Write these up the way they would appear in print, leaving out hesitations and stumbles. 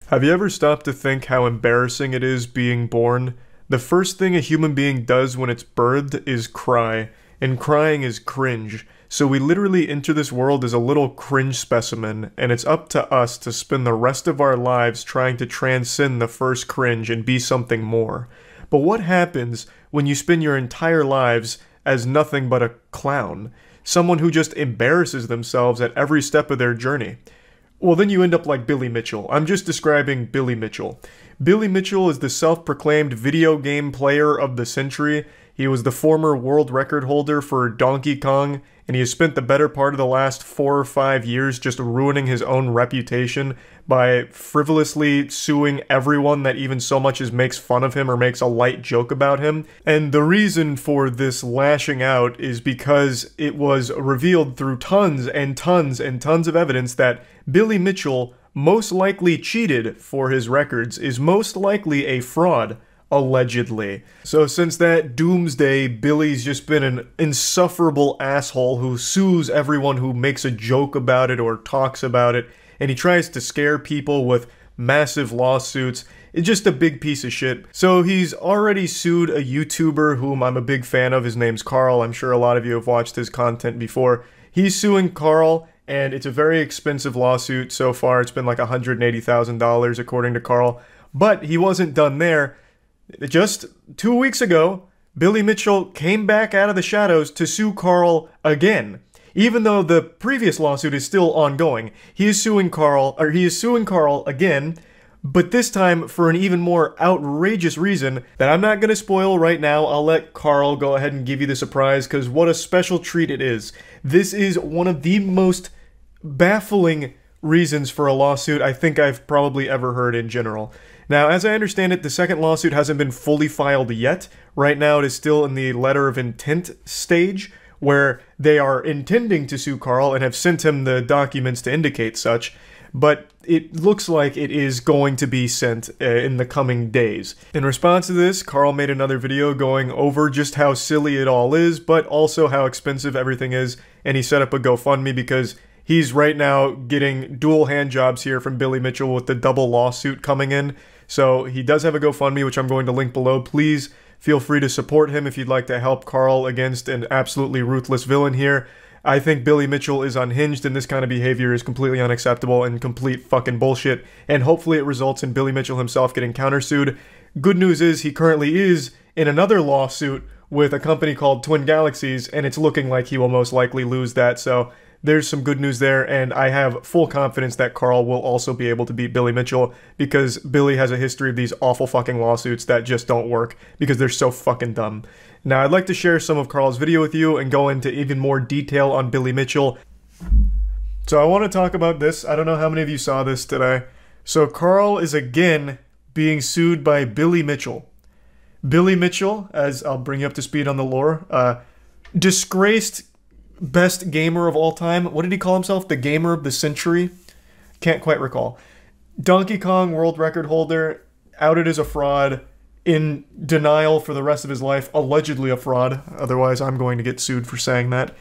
Have you ever stopped to think how embarrassing it is being born? The first thing a human being does when it's birthed is cry, and crying is cringe. So we literally enter this world as a little cringe specimen, and it's up to us to spend the rest of our lives trying to transcend the first cringe and be something more. But what happens when you spend your entire lives as nothing but a clown? Someone who just embarrasses themselves at every step of their journey. Well, then you end up like Billy Mitchell. I'm just describing Billy Mitchell. Billy Mitchell is the self-proclaimed video game player of the century. He was the former world record holder for Donkey Kong, and he has spent the better part of the last 4 or 5 years just ruining his own reputation by frivolously suing everyone that even so much as makes fun of him or makes a light joke about him. And the reason for this lashing out is because it was revealed through tons and tons and tons of evidence that Billy Mitchell most likely cheated for his records, is most likely a fraud. Allegedly. So since that doomsday, Billy's just been an insufferable asshole who sues everyone who makes a joke about it or talks about it, and he tries to scare people with massive lawsuits. It's just a big piece of shit. So he's already sued a YouTuber whom I'm a big fan of. His name's Carl. I'm sure a lot of you have watched his content before. He's suing Carl, and it's a very expensive lawsuit. So far, it's been like $180,000 according to Carl. But he wasn't done there. Just 2 weeks ago, Billy Mitchell came back out of the shadows to sue Carl again. Even though the previous lawsuit is still ongoing, he is suing Carl again, but this time for an even more outrageous reason that I'm not going to spoil right now. I'll let Carl go ahead and give you the surprise, because what a special treat it is. This is one of the most baffling reasons for a lawsuit I think I've probably ever heard in general. Now, as I understand it, the second lawsuit hasn't been fully filed yet. Right now, it is still in the letter of intent stage, where they are intending to sue Carl and have sent him the documents to indicate such, but it looks like it is going to be sent in the coming days. In response to this, Carl made another video going over just how silly it all is, but also how expensive everything is, and he set up a GoFundMe because he's right now getting dual hand jobs here from Billy Mitchell with the double lawsuit coming in. So he does have a GoFundMe, which I'm going to link below. Please feel free to support him if you'd like to help Carl against an absolutely ruthless villain here. I think Billy Mitchell is unhinged, and this kind of behavior is completely unacceptable and complete fucking bullshit. And hopefully it results in Billy Mitchell himself getting countersued. Good news is he currently is in another lawsuit with a company called Twin Galaxies, and it's looking like he will most likely lose that. So there's some good news there, and I have full confidence that Carl will also be able to beat Billy Mitchell, because Billy has a history of these awful fucking lawsuits that just don't work because they're so fucking dumb. Now, I'd like to share some of Carl's video with you and go into even more detail on Billy Mitchell. So I want to talk about this. I don't know how many of you saw this today. So Carl is again being sued by Billy Mitchell. Billy Mitchell, as I'll bring you up to speed on the lore, disgraced best gamer of all time. What did he call himself? The gamer of the century? Can't quite recall. Donkey Kong world record holder, outed as a fraud, in denial for the rest of his life, allegedly a fraud. Otherwise, I'm going to get sued for saying that.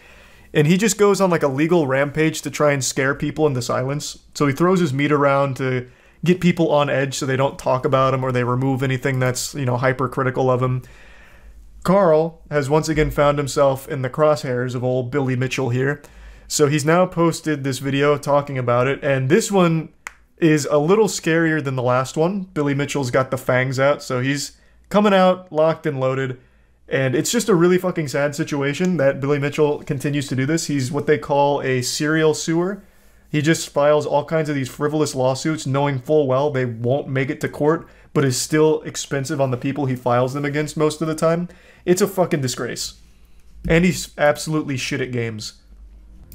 And he just goes on like a legal rampage to try and scare people into silence. So he throws his meat around to get people on edge so they don't talk about him or they remove anything that's, you know, hypercritical of him. Carl has once again found himself in the crosshairs of old Billy Mitchell here. So he's now posted this video talking about it, and this one is a little scarier than the last one. Billy Mitchell's got the fangs out, so he's coming out locked and loaded, and it's just a really fucking sad situation that Billy Mitchell continues to do this. He's what they call a serial suer. He just files all kinds of these frivolous lawsuits knowing full well they won't make it to court, but is still expensive on the people he files them against most of the time. It's a fucking disgrace. And he's absolutely shit at games.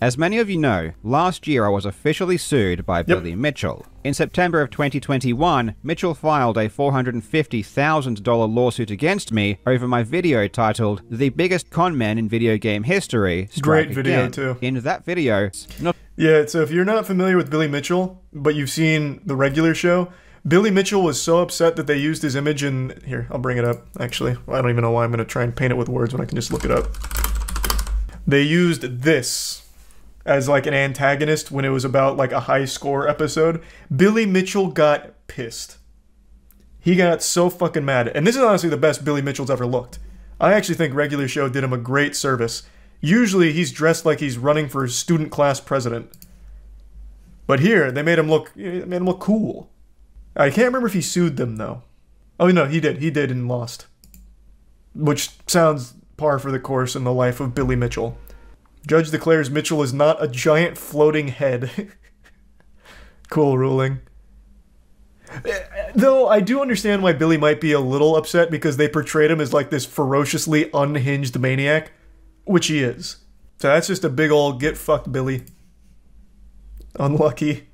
As many of you know, last year I was officially sued by Billy Mitchell. In September of 2021, Mitchell filed a $450,000 lawsuit against me over my video titled "The Biggest Con Man in Video Game History." Great video too. In that video, yeah, so if you're not familiar with Billy Mitchell, but you've seen the regular show, Billy Mitchell was so upset that they used his image in... Here, I'll bring it up, actually. I don't even know why I'm going to try and paint it with words when I can just look it up. They used this as like an antagonist when it was about like a high score episode. Billy Mitchell got pissed. He got so fucking mad. And this is honestly the best Billy Mitchell's ever looked. I actually think regular show did him a great service. Usually he's dressed like he's running for student class president. But here, they made him look cool. I can't remember if he sued them, though. Oh, no, he did. He did and lost. Which sounds par for the course in the life of Billy Mitchell. Judge declares Mitchell is not a giant floating head. Cool ruling. Though I do understand why Billy might be a little upset because they portrayed him as like this ferociously unhinged maniac, which he is. So that's just a big ol' get fucked Billy. Unlucky.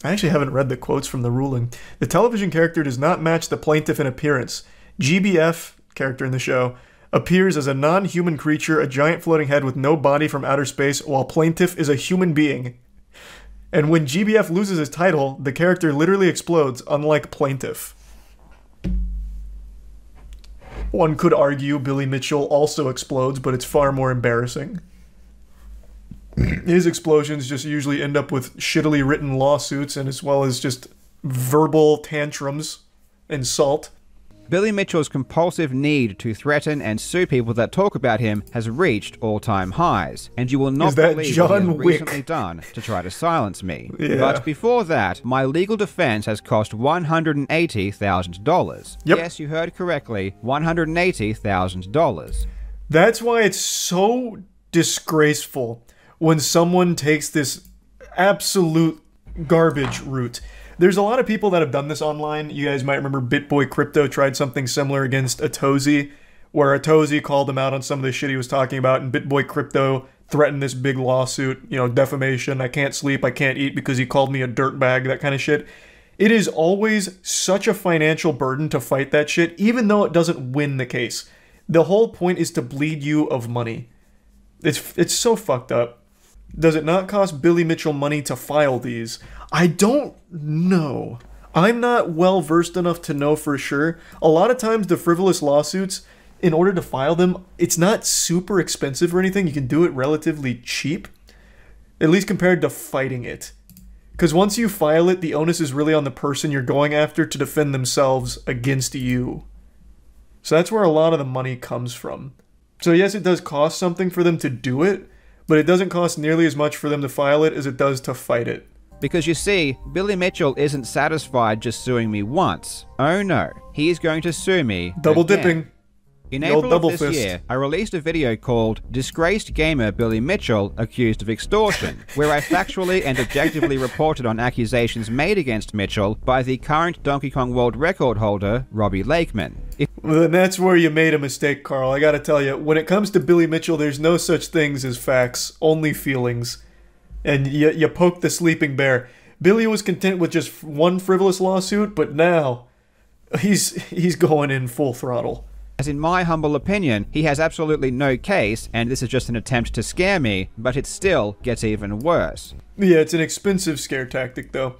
I actually haven't read the quotes from the ruling. The television character does not match the plaintiff in appearance. GBF, character in the show, appears as a non-human creature, a giant floating head with no body from outer space, while plaintiff is a human being. And when GBF loses his title, the character literally explodes, unlike plaintiff. One could argue Billy Mitchell also explodes, but it's far more embarrassing. His explosions just usually end up with shittily written lawsuits and as well as just verbal tantrums and salt. Billy Mitchell's compulsive need to threaten and sue people that talk about him has reached all-time highs, and you will not believe what he has recently done to try to silence me. Yeah. But before that, my legal defense has cost $180,000. Yep. Yes, you heard correctly, $180,000. That's why it's so disgraceful when someone takes this absolute garbage route. There's a lot of people that have done this online. You guys might remember BitBoy Crypto tried something similar against Atozy, where Atozy called him out on some of the shit he was talking about, and BitBoy Crypto threatened this big lawsuit, you know, defamation, I can't sleep, I can't eat because he called me a dirtbag, that kind of shit. It is always such a financial burden to fight that shit, even though it doesn't win the case. The whole point is to bleed you of money. It's so fucked up. Does it not cost Billy Mitchell money to file these? I don't know. I'm not well versed enough to know for sure. A lot of times the frivolous lawsuits, in order to file them, it's not super expensive or anything. You can do it relatively cheap, at least compared to fighting it. Because once you file it, the onus is really on the person you're going after to defend themselves against you. So that's where a lot of the money comes from. So yes, it does cost something for them to do it, but it doesn't cost nearly as much for them to file it as it does to fight it. Because you see, Billy Mitchell isn't satisfied just suing me once. Oh no, he is going to sue me Double again. dipping. In The old April of double this fist. year, I released a video called Disgraced Gamer Billy Mitchell Accused of Extortion, where I factually and objectively reported on accusations made against Mitchell by the current Donkey Kong World Record holder, Robbie Lakeman. Well, then that's where you made a mistake, Carl. I gotta tell you, when it comes to Billy Mitchell, there's no such things as facts, only feelings. And you poke the sleeping bear. Billy was content with just one frivolous lawsuit, but now he's going in full throttle. As in my humble opinion, he has absolutely no case, and this is just an attempt to scare me, but it still gets even worse. Yeah, it's an expensive scare tactic, though.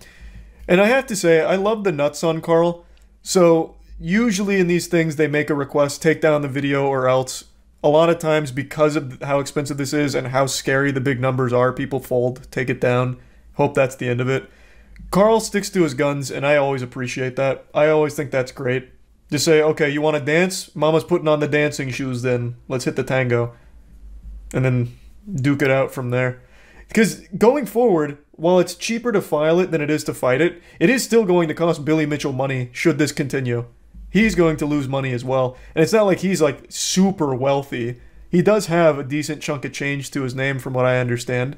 And I have to say, I love the nuts on Carl. So, usually in these things, they make a request, take down the video or else. A lot of times, because of how expensive this is and how scary the big numbers are, people fold, take it down. Hope that's the end of it. Carl sticks to his guns, and I always appreciate that. I always think that's great. Just say, okay, you want to dance? Mama's putting on the dancing shoes then. Let's hit the tango. And then duke it out from there. Because going forward, while it's cheaper to file it than it is to fight it, it is still going to cost Billy Mitchell money should this continue. He's going to lose money as well. And it's not like he's like super wealthy. He does have a decent chunk of change to his name from what I understand.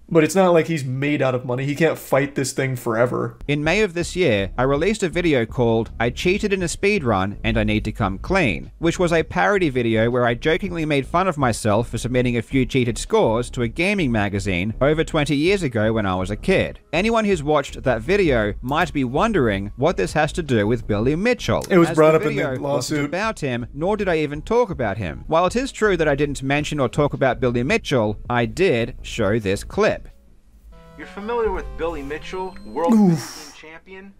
But it's not like he's made out of money. He can't fight this thing forever. In May of this year, I released a video called I Cheated in a Speedrun and I Need to Come Clean, which was a parody video where I jokingly made fun of myself for submitting a few cheated scores to a gaming magazine over 20 years ago when I was a kid. Anyone who's watched that video might be wondering what this has to do with Billy Mitchell. It was brought up in the video wasn't lawsuit. about him, nor did I even talk about him. While it is true that I didn't mention or talk about Billy Mitchell, I did show this clip. You're familiar with Billy Mitchell, World Team Champion?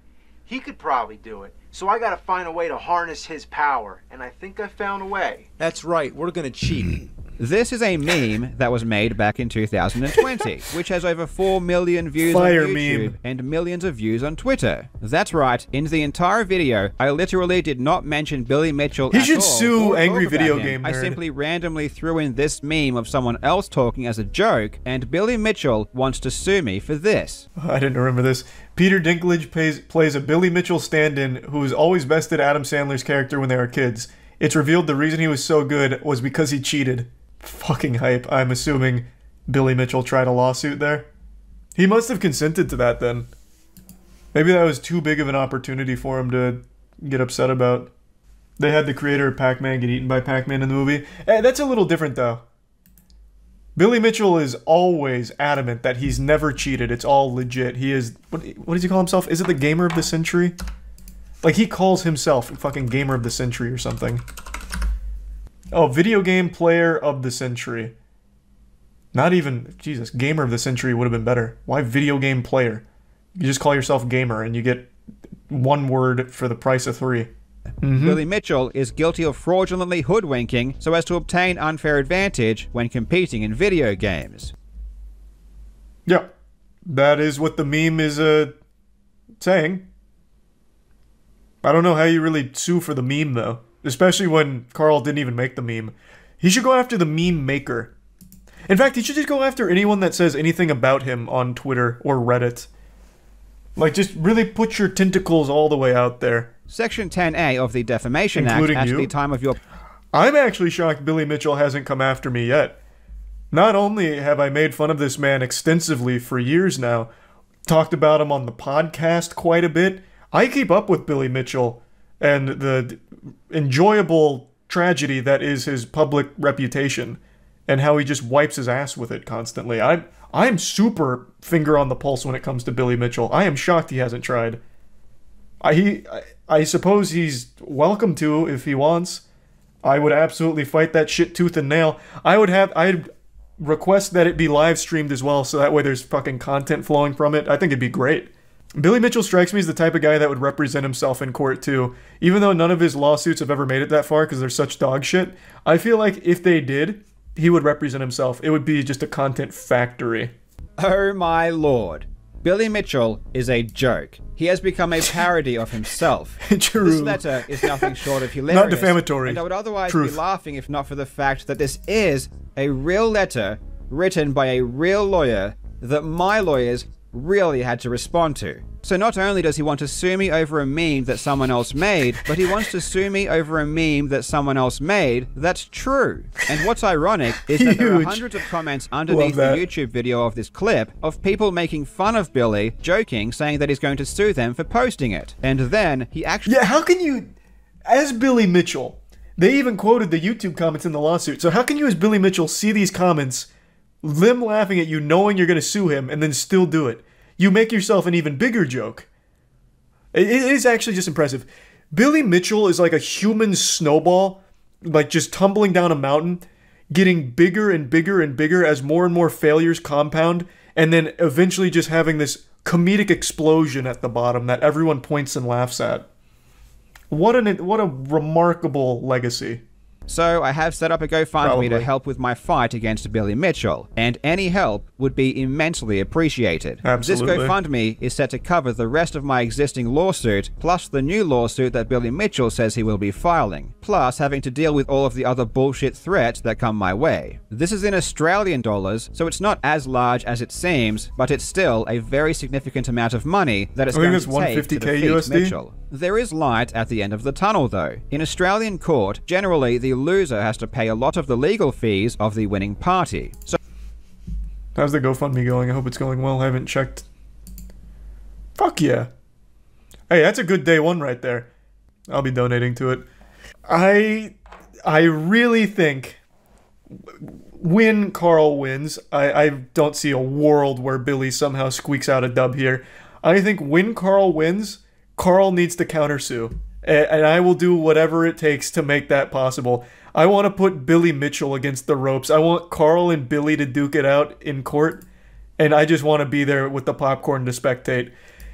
He could probably do it. So I gotta find a way to harness his power, and I think I found a way. That's right, we're gonna cheat. This is a meme that was made back in 2020, which has over 4 million views Fire on YouTube meme. and millions of views on Twitter. That's right, in the entire video, I literally did not mention Billy Mitchell He at should all sue or Angry talk about Video him. Game I Nerd. simply randomly threw in this meme of someone else talking as a joke, and Billy Mitchell wants to sue me for this. I didn't remember this. Peter Dinklage plays a Billy Mitchell stand-in who has always bested Adam Sandler's character when they were kids. It's revealed the reason he was so good was because he cheated. Fucking hype. I'm assuming Billy Mitchell tried a lawsuit there. He must have consented to that then. Maybe that was too big of an opportunity for him to get upset about. They had the creator of Pac-Man get eaten by Pac-Man in the movie. That's a little different though. Billy Mitchell is always adamant that he's never cheated. It's all legit. He is... What does he call himself? Is it the Gamer of the Century? Like, he calls himself fucking Gamer of the Century or something. Oh, Video Game Player of the Century. Not even... Jesus, Gamer of the Century would have been better. Why Video Game Player? You just call yourself Gamer and you get one word for the price of 3. Billy Mitchell is guilty of fraudulently hoodwinking so as to obtain unfair advantage when competing in video games. Yeah. That is what the meme is saying. I don't know how you really sue for the meme, though. Especially when Carl didn't even make the meme. He should go after the meme maker. In fact, he should just go after anyone that says anything about him on Twitter or Reddit. Like, just really put your tentacles all the way out there. Section 10A of the Defamation Including Act at you? the time of your... I'm actually shocked Billy Mitchell hasn't come after me yet. Not only have I made fun of this man extensively for years now, talked about him on the podcast quite a bit, I keep up with Billy Mitchell and the enjoyable tragedy that is his public reputation and how he just wipes his ass with it constantly. I'm super finger on the pulse when it comes to Billy Mitchell. I am shocked he hasn't tried. I suppose he's welcome to if he wants. I would absolutely fight that shit tooth and nail. I'd request that it be live streamed as well, so that way there's fucking content flowing from it. I think it'd be great. Billy Mitchell strikes me as the type of guy that would represent himself in court too. Even though none of his lawsuits have ever made it that far because they're such dog shit, I feel like if they did, he would represent himself. It would be just a content factory. Oh my lord. Billy Mitchell is a joke. He has become a parody of himself. True. This letter is nothing short of hilarious. Not defamatory. And I would otherwise Truth. be laughing if not for the fact that this is a real letter written by a real lawyer that my lawyers really had to respond to. So not only does he want to sue me over a meme that someone else made, but he wants to sue me over a meme that someone else made that's true. And what's ironic is that there are Huge. hundreds of comments underneath the Love that. YouTube video of this clip of people making fun of Billy, joking, saying that he's going to sue them for posting it. And then he actually... Yeah, how can you, as Billy Mitchell, they even quoted the YouTube comments in the lawsuit, so how can you as Billy Mitchell see these comments, them laughing at you knowing you're going to sue him, and then still do it? You make yourself an even bigger joke. It is actually just impressive. Billy Mitchell is like a human snowball, like just tumbling down a mountain, getting bigger and bigger and bigger as more and more failures compound, and then eventually just having this comedic explosion at the bottom that everyone points and laughs at. What a remarkable legacy. So I have set up a GoFundMe Probably. to help with my fight against Billy Mitchell, and any help would be immensely appreciated. Absolutely. This GoFundMe is set to cover the rest of my existing lawsuit, plus the new lawsuit that Billy Mitchell says he will be filing, plus having to deal with all of the other bullshit threats that come my way. This is in Australian dollars, so it's not as large as it seems, but it's still a very significant amount of money that it's I think going it's to take to 150K defeat USD. Mitchell. There is light at the end of the tunnel, though. In Australian court, generally the loser has to pay a lot of the legal fees of the winning party. So How's the GoFundMe going? I hope it's going well. I haven't checked. Fuck yeah. Hey, that's a good day one right there. I'll be donating to it. I really think when Carl wins, I don't see a world where Billy somehow squeaks out a dub here. I think when Carl wins, Carl needs to countersue. And I will do whatever it takes to make that possible. I want to put Billy Mitchell against the ropes. I want Carl and Billy to duke it out in court. And I just want to be there with the popcorn to spectate.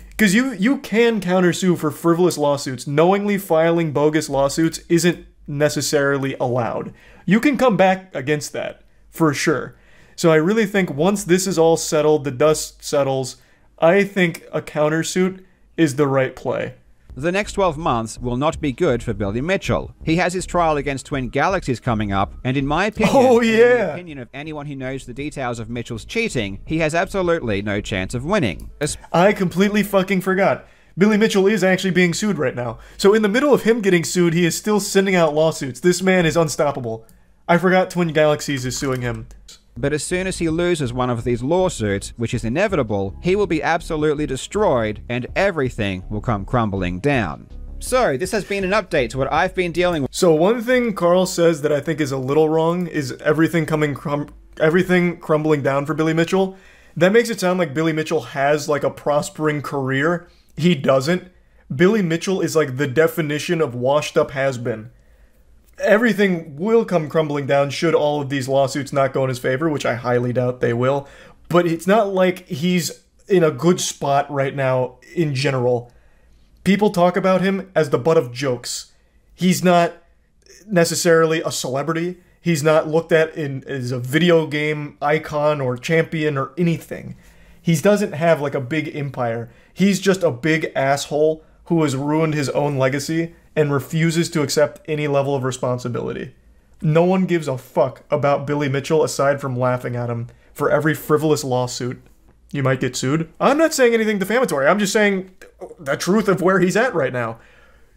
Because you can countersue for frivolous lawsuits. Knowingly filing bogus lawsuits isn't necessarily allowed. You can come back against that, for sure. So I really think once this is all settled, the dust settles, I think a countersuit is the right play. The next 12 months will not be good for Billy Mitchell. He has his trial against Twin Galaxies coming up, and in my opinion, in the opinion of anyone who knows the details of Mitchell's cheating, he has absolutely no chance of winning. I completely fucking forgot. Billy Mitchell is actually being sued right now. So in the middle of him getting sued, he is still sending out lawsuits. This man is unstoppable. I forgot Twin Galaxies is suing him. But as soon as he loses one of these lawsuits, which is inevitable, he will be absolutely destroyed and everything will come crumbling down. So, this has been an update to what I've been dealing with. So one thing Carl says that I think is a little wrong is everything crumbling down for Billy Mitchell. That makes it sound like Billy Mitchell has like a prospering career. He doesn't. Billy Mitchell is like the definition of washed up has-been. Everything will come crumbling down should all of these lawsuits not go in his favor, which I highly doubt they will. But it's not like he's in a good spot right now in general. People talk about him as the butt of jokes. He's not necessarily a celebrity. He's not looked at as a video game icon or champion or anything. He doesn't have like a big empire. He's just a big asshole who has ruined his own legacy and refuses to accept any level of responsibility. No one gives a fuck about Billy Mitchell aside from laughing at him for every frivolous lawsuit. You might get sued. I'm not saying anything defamatory. I'm just saying the truth of where he's at right now.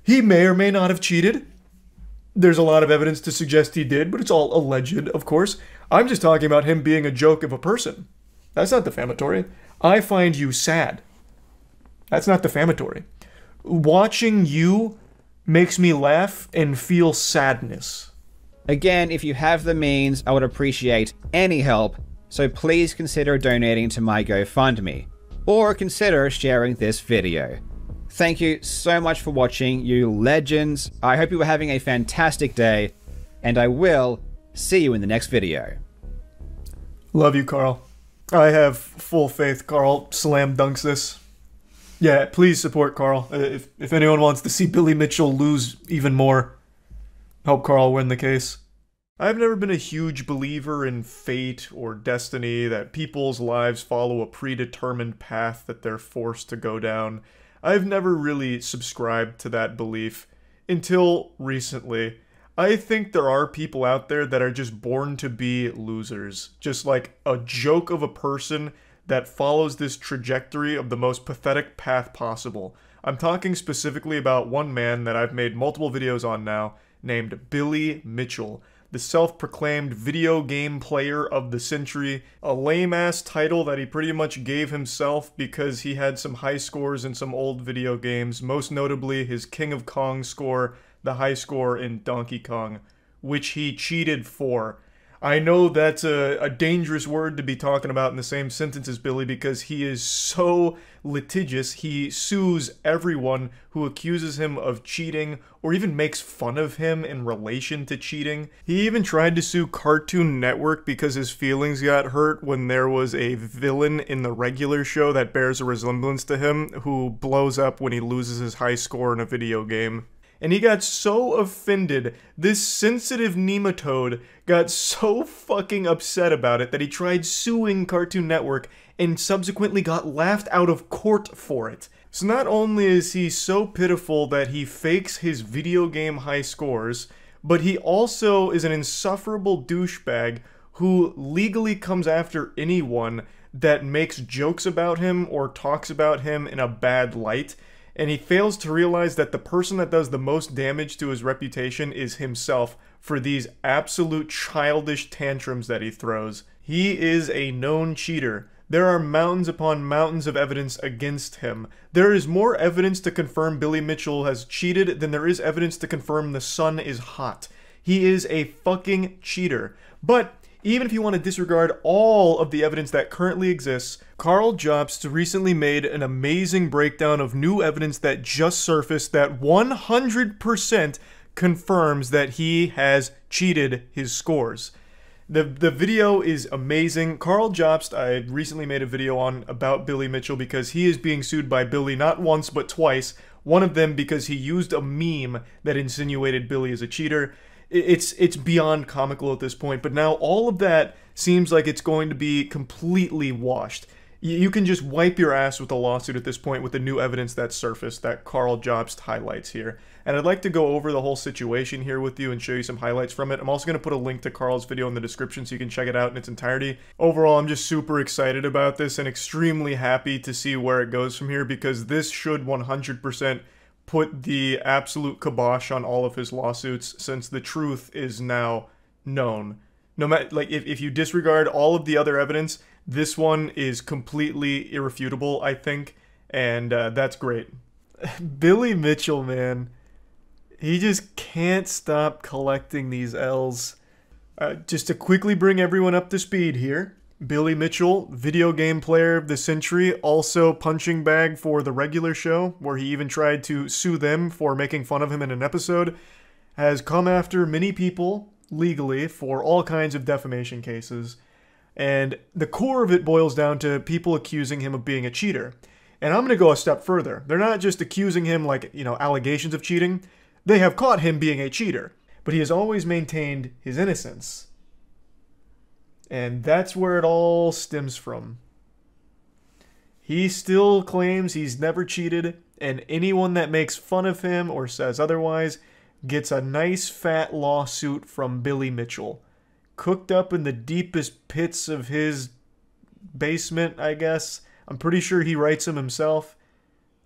He may or may not have cheated. There's a lot of evidence to suggest he did, but it's all alleged, of course. I'm just talking about him being a joke of a person. That's not defamatory. I find you sad. That's not defamatory. Watching you makes me laugh and feel sadness. Again, if you have the means, I would appreciate any help, so please consider donating to my GoFundMe, or consider sharing this video. Thank you so much for watching, you legends. I hope you were having a fantastic day, and I will see you in the next video. Love you, Carl. I have full faith Carl slam dunks this. Yeah, please support Carl. If anyone wants to see Billy Mitchell lose even more, help Carl win the case. I've never been a huge believer in fate or destiny, that people's lives follow a predetermined path that they're forced to go down. I've never really subscribed to that belief until recently. I think there are people out there that are just born to be losers. Just like a joke of a person that follows this trajectory of the most pathetic path possible. I'm talking specifically about one man that I've made multiple videos on now, named Billy Mitchell, the self-proclaimed video game player of the century, a lame-ass title that he pretty much gave himself because he had some high scores in some old video games, most notably his King of Kong score, the high score in Donkey Kong, which he cheated for. I know that's a dangerous word to be talking about in the same sentence as Billy because he is so litigious. He sues everyone who accuses him of cheating or even makes fun of him in relation to cheating. He even tried to sue Cartoon Network because his feelings got hurt when there was a villain in the regular show that bears a resemblance to him who blows up when he loses his high score in a video game. And he got so offended, this sensitive nematode got so fucking upset about it that he tried suing Cartoon Network and subsequently got laughed out of court for it. So not only is he so pitiful that he fakes his video game high scores, but he also is an insufferable douchebag who legally comes after anyone that makes jokes about him or talks about him in a bad light. And he fails to realize that the person that does the most damage to his reputation is himself for these absolute childish tantrums that he throws. He is a known cheater. There are mountains upon mountains of evidence against him. There is more evidence to confirm Billy Mitchell has cheated than there is evidence to confirm the sun is hot. He is a fucking cheater. But even if you want to disregard all of the evidence that currently exists, Carl Jobst recently made an amazing breakdown of new evidence that just surfaced that 100% confirms that he has cheated his scores. The video is amazing. Carl Jobst, I recently made a video on about Billy Mitchell because he is being sued by Billy not once but twice. One of them because he used a meme that insinuated Billy as a cheater. It's beyond comical at this point, but now all of that seems like it's going to be completely washed. You can just wipe your ass with a lawsuit at this point with the new evidence that surfaced that Karl Jobst highlights here. And I'd like to go over the whole situation here with you and show you some highlights from it. I'm also going to put a link to Karl's video in the description so you can check it out in its entirety. Overall, I'm just super excited about this and extremely happy to see where it goes from here, because this should 100% put the absolute kibosh on all of his lawsuits, since the truth is now known. No matter, like, if you disregard all of the other evidence, this one is completely irrefutable, I think, and that's great. Billy Mitchell, man. He just can't stop collecting these L's. Just to quickly bring everyone up to speed here. Billy Mitchell, video game player of the century, also punching bag for The Regular Show, where he even tried to sue them for making fun of him in an episode, has come after many people legally for all kinds of defamation cases. And the core of it boils down to people accusing him of being a cheater. And I'm going to go a step further. They're not just accusing him like, you know, allegations of cheating. They have caught him being a cheater. But he has always maintained his innocence. And that's where it all stems from. He still claims he's never cheated, and anyone that makes fun of him or says otherwise gets a nice fat lawsuit from Billy Mitchell. Cooked up in the deepest pits of his basement, I guess. I'm pretty sure he writes them himself,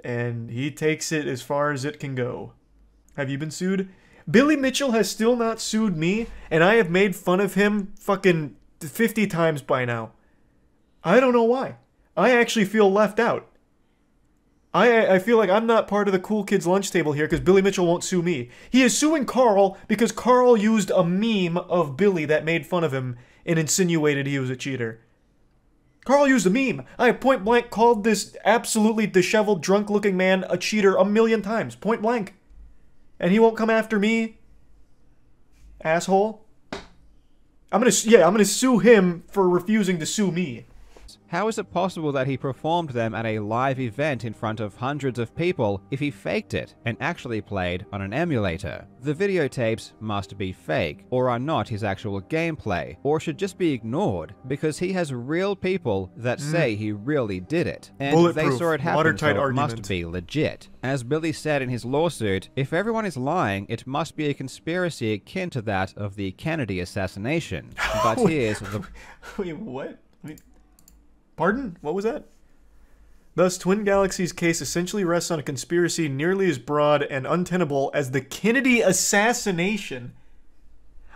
and he takes it as far as it can go. Have you been sued? Billy Mitchell has still not sued me, and I have made fun of him fucking 50 times by now. I don't know why. I actually feel left out. I feel like I'm not part of the cool kids lunch table here because Billy Mitchell won't sue me. He is suing Karl because Karl used a meme of Billy that made fun of him and insinuated he was a cheater. Karl used a meme. I point blank called this absolutely disheveled, drunk-looking man a cheater a million times. Point blank. And he won't come after me? Asshole. I'm gonna sue him for refusing to sue me. How is it possible that he performed them at a live event in front of hundreds of people if he faked it and actually played on an emulator? The videotapes must be fake, or are not his actual gameplay, or should just be ignored, because he has real people that say he really did it, and they saw it happen, so it must be legit. As Billy said in his lawsuit, if everyone is lying, it must be a conspiracy akin to that of the Kennedy assassination. But here's the... Wait, what? Pardon? What was that? Thus, Twin Galaxies' case essentially rests on a conspiracy nearly as broad and untenable as the Kennedy assassination.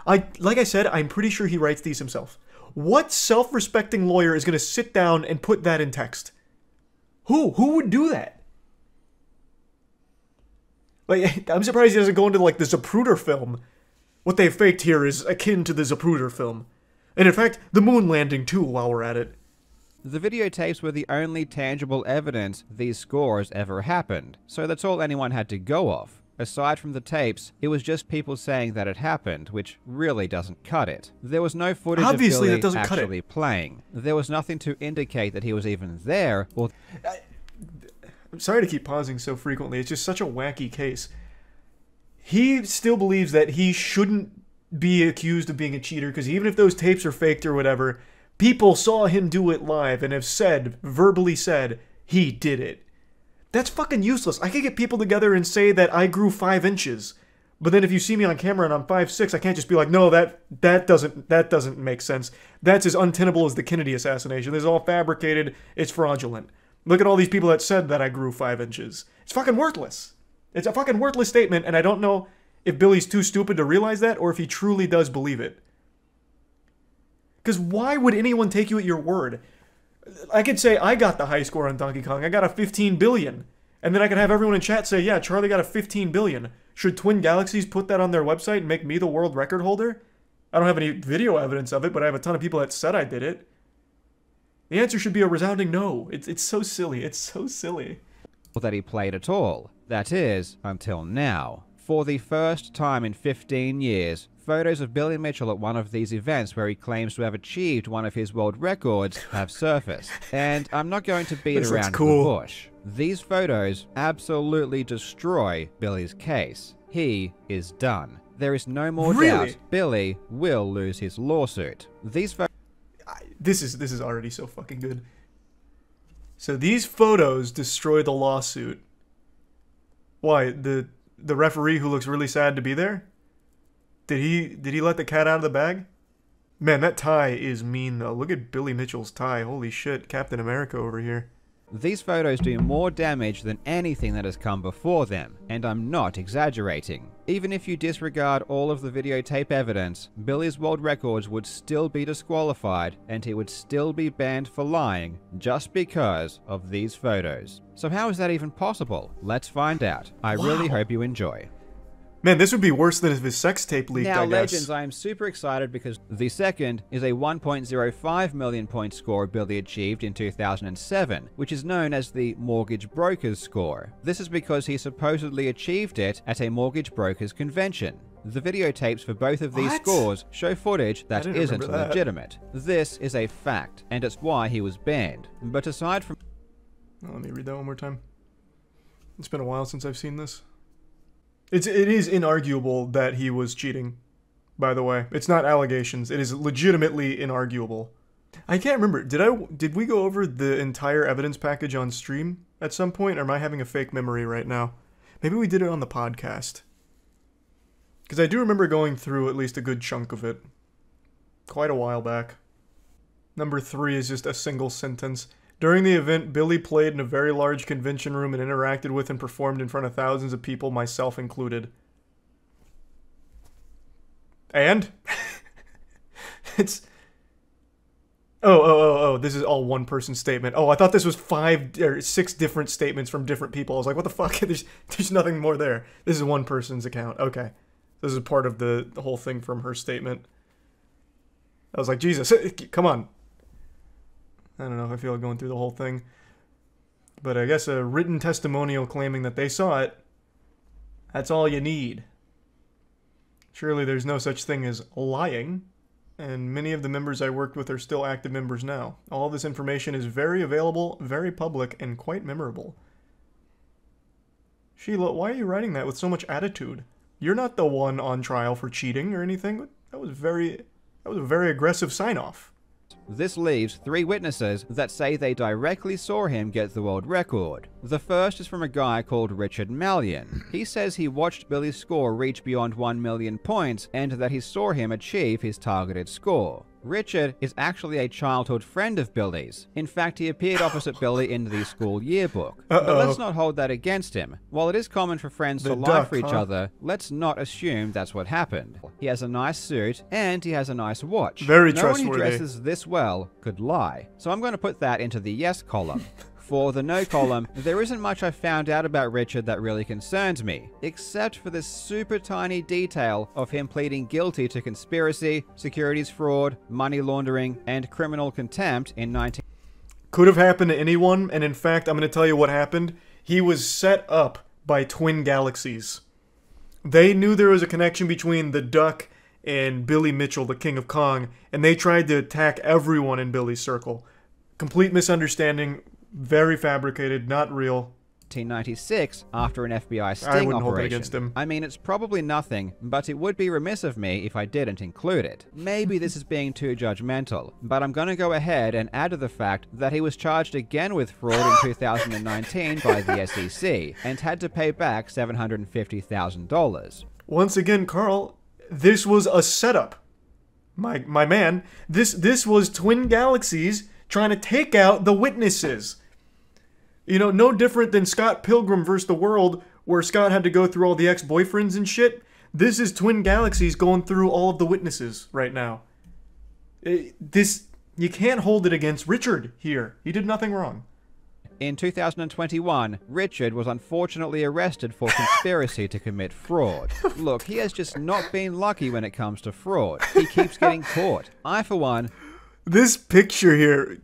Like I said, I'm pretty sure he writes these himself. What self-respecting lawyer is going to sit down and put that in text? Who? Who would do that? Like, I'm surprised he doesn't go into, like, the Zapruder film. What they faked here is akin to the Zapruder film. And in fact, the moon landing too, while we're at it. The videotapes were the only tangible evidence these scores ever happened, so that's all anyone had to go off. Aside from the tapes, it was just people saying that it happened, which really doesn't cut it. There was no footage of Billy actually playing. There was nothing to indicate that he was even there, or... I'm sorry to keep pausing so frequently, it's just such a wacky case. He still believes that he shouldn't be accused of being a cheater, because even if those tapes are faked or whatever... people saw him do it live and have said, verbally said, he did it. That's fucking useless. I could get people together and say that I grew 5 inches. But then if you see me on camera and I'm 5'6", I can't just be like, no, that doesn't make sense. That's as untenable as the Kennedy assassination. This is all fabricated. It's fraudulent. Look at all these people that said that I grew 5 inches. It's fucking worthless. It's a fucking worthless statement, and I don't know if Billy's too stupid to realize that or if he truly does believe it. Because why would anyone take you at your word? I could say I got the high score on Donkey Kong. I got a 15 billion. And then I could have everyone in chat say, yeah, Charlie got a 15 billion. Should Twin Galaxies put that on their website and make me the world record holder? I don't have any video evidence of it, but I have a ton of people that said I did it. The answer should be a resounding no. It's so silly. It's so silly. that he played at all. That is, until now. For the first time in 15 years, Photos of Billy Mitchell at one of these events where he claims to have achieved one of his world records have surfaced. And I'm not going to beat This looks around cool. the bush. These photos absolutely destroy Billy's case. He is done. There is no more Really? doubt Billy will lose his lawsuit. These photos... This is already so fucking good. So these photos destroy the lawsuit. Why? The referee who looks really sad to be there? Did he let the cat out of the bag? Man, that tie is mean though. Look at Billy Mitchell's tie. Holy shit, Captain America over here. These photos do more damage than anything that has come before them, and I'm not exaggerating. Even if you disregard all of the videotape evidence, Billy's world records would still be disqualified, and he would still be banned for lying just because of these photos. So how is that even possible? Let's find out. I really hope you enjoy. Man, this would be worse than if his sex tape leaked, Now, I guess. Legends, I am super excited because the second is a 1.05 million point score Billy achieved in 2007, which is known as the Mortgage Brokers score. This is because he supposedly achieved it at a mortgage brokers convention. The videotapes for both of these What? scores show footage that didn't isn't remember that. legitimate. This is a fact, and it's why he was banned. But aside from... Oh, let me read that one more time. It's been a while since I've seen this. It is inarguable that he was cheating, by the way. It's not allegations. It is legitimately inarguable. I can't remember. Did we go over the entire evidence package on stream at some point, or am I having a fake memory right now? Maybe we did it on the podcast. Because I do remember going through at least a good chunk of it. Quite a while back. Number 3 is just a single sentence. During the event, Billy played in a very large convention room and interacted with and performed in front of thousands of people, myself included. And? It's... Oh, this is all one person's statement. Oh, I thought this was 5 or 6 different statements from different people. I was like, what the fuck? There's nothing more there. This is one person's account. Okay. This is part of the whole thing from her statement. I was like, Jesus, come on. I don't know if I feel like going through the whole thing. But I guess a written testimonial claiming that they saw it, that's all you need. Surely there's no such thing as lying, and many of the members I worked with are still active members now. All this information is very available, very public, and quite memorable. Sheila, why are you writing that with so much attitude? You're not the one on trial for cheating or anything. That was a very aggressive sign-off. This leaves 3 witnesses that say they directly saw him get the world record. The first is from a guy called Richard Mallion. He says he watched Billy's score reach beyond 1 million points and that he saw him achieve his targeted score. Richard is actually a childhood friend of Billy's. In fact, he appeared opposite Billy in the school yearbook. But let's not hold that against him. While it is common for friends to lie for each other, let's not assume that's what happened. He has a nice suit, and he has a nice watch. Very No one trustworthy. who dresses this well could lie. So I'm going to put that into the yes column. For the no column, there isn't much I found out about Richard that really concerns me, except for this super tiny detail of him pleading guilty to conspiracy, securities fraud, money laundering, and criminal contempt in 19... Could have happened to anyone, and in fact, I'm going to tell you what happened. He was set up by Twin Galaxies. They knew there was a connection between the Duck and Billy Mitchell, the King of Kong, and they tried to attack everyone in Billy's circle. Complete misunderstanding. Very fabricated, not real. 1996, after an FBI sting I wouldn't hold it operation. against him. I mean, it's probably nothing, but it would be remiss of me if I didn't include it. Maybe this is being too judgmental, but I'm going to go ahead and add to the fact that he was charged again with fraud in 2019 by the SEC and had to pay back $750,000. Once again, Carl, this was a setup. My man, this was Twin Galaxies trying to take out the witnesses. You know, no different than Scott Pilgrim vs. the World, where Scott had to go through all the ex-boyfriends and shit. This is Twin Galaxies going through all of the witnesses right now. You can't hold it against Richard here. He did nothing wrong. In 2021, Richard was unfortunately arrested for conspiracy to commit fraud. Look, he has just not been lucky when it comes to fraud. He keeps getting caught. I, for one... This picture here...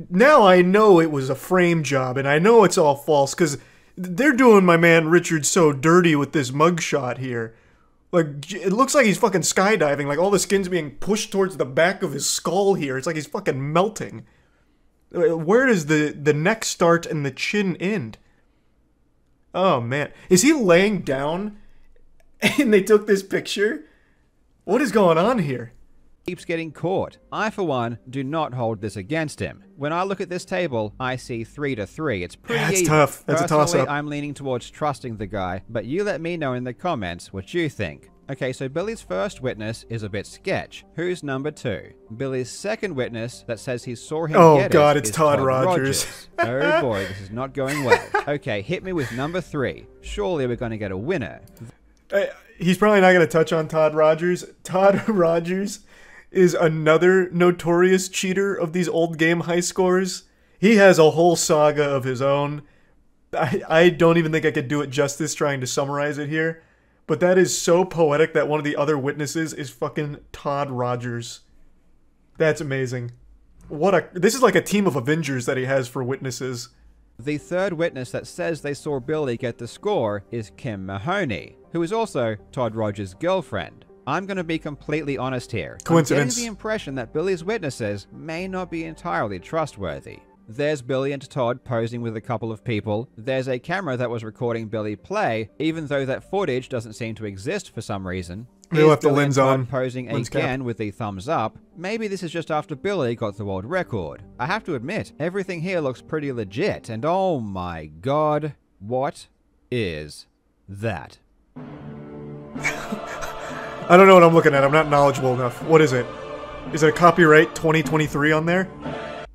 Now I know it was a frame job, and I know it's all false, because they're doing my man Richard so dirty with this mugshot here. Like, it looks like he's fucking skydiving. Like, all the skin's being pushed towards the back of his skull here. It's like he's fucking melting. Where does the neck start and the chin end? Oh, man. Is he laying down and they took this picture? What is going on here? Keeps getting caught. I, for one, do not hold this against him. When I look at this table, I see 3-3. It's pretty Yeah, it's even. tough. That's a toss-up. Personally, I'm leaning towards trusting the guy, but you let me know in the comments what you think. Okay, so Billy's first witness is a bit sketch. Who's number 2? Billy's second witness that says he saw him Oh get god, it it's is Todd Rogers. Oh boy, this is not going well. Okay, hit me with number 3. Surely we're going to get a winner. He's probably not going to touch on Todd Rogers. Todd Rogers is another notorious cheater of these old game high scores. He has a whole saga of his own. I don't even think I could do it justice trying to summarize it here. But that is so poetic that one of the other witnesses is fucking Todd Rogers. That's amazing. This is like a team of Avengers that he has for witnesses. The third witness that says they saw Billy get the score is Kim Mahoney, who is also Todd Rogers' girlfriend. I'm going to be completely honest here. Coincidence. I'm getting the impression that Billy's witnesses may not be entirely trustworthy. There's Billy and Todd posing with a couple of people. There's a camera that was recording Billy play, even though that footage doesn't seem to exist for some reason. They left the Billy lens and Todd on. posing Lens again cap. with the thumbs up. Maybe this is just after Billy got the world record. I have to admit, everything here looks pretty legit, and oh my god, what is that? I don't know what I'm looking at. I'm not knowledgeable enough. What is it? Is it a copyright 2023 on there?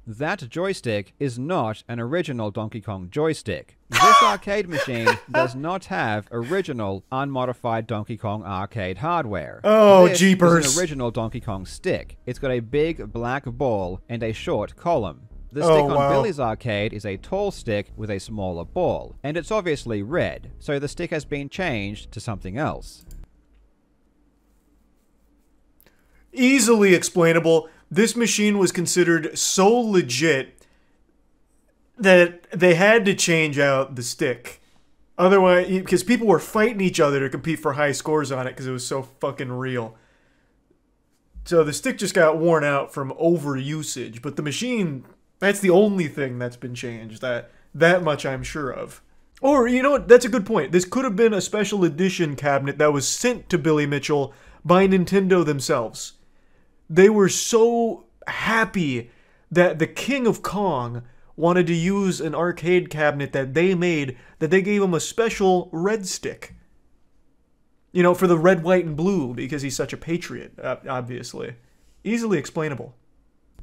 That joystick is not an original Donkey Kong joystick. This arcade machine does not have original, unmodified Donkey Kong arcade hardware. Oh, this jeepers. is an original Donkey Kong stick. It's got a big black ball and a short column. The Oh, stick on wow. Billy's arcade is a tall stick with a smaller ball, and it's obviously red, so the stick has been changed to something else. Easily explainable. This machine was considered so legit that they had to change out the stick. Otherwise, because people were fighting each other to compete for high scores on it because it was so fucking real. So the stick just got worn out from overusage, but the machine, that's the only thing that's been changed. That much I'm sure of. Or, you know what, that's a good point. This could have been a special edition cabinet that was sent to Billy Mitchell by Nintendo themselves. They were so happy that the King of Kong wanted to use an arcade cabinet that they made that they gave him a special red stick. You know, for the red, white, and blue, because he's such a patriot, obviously. Easily explainable.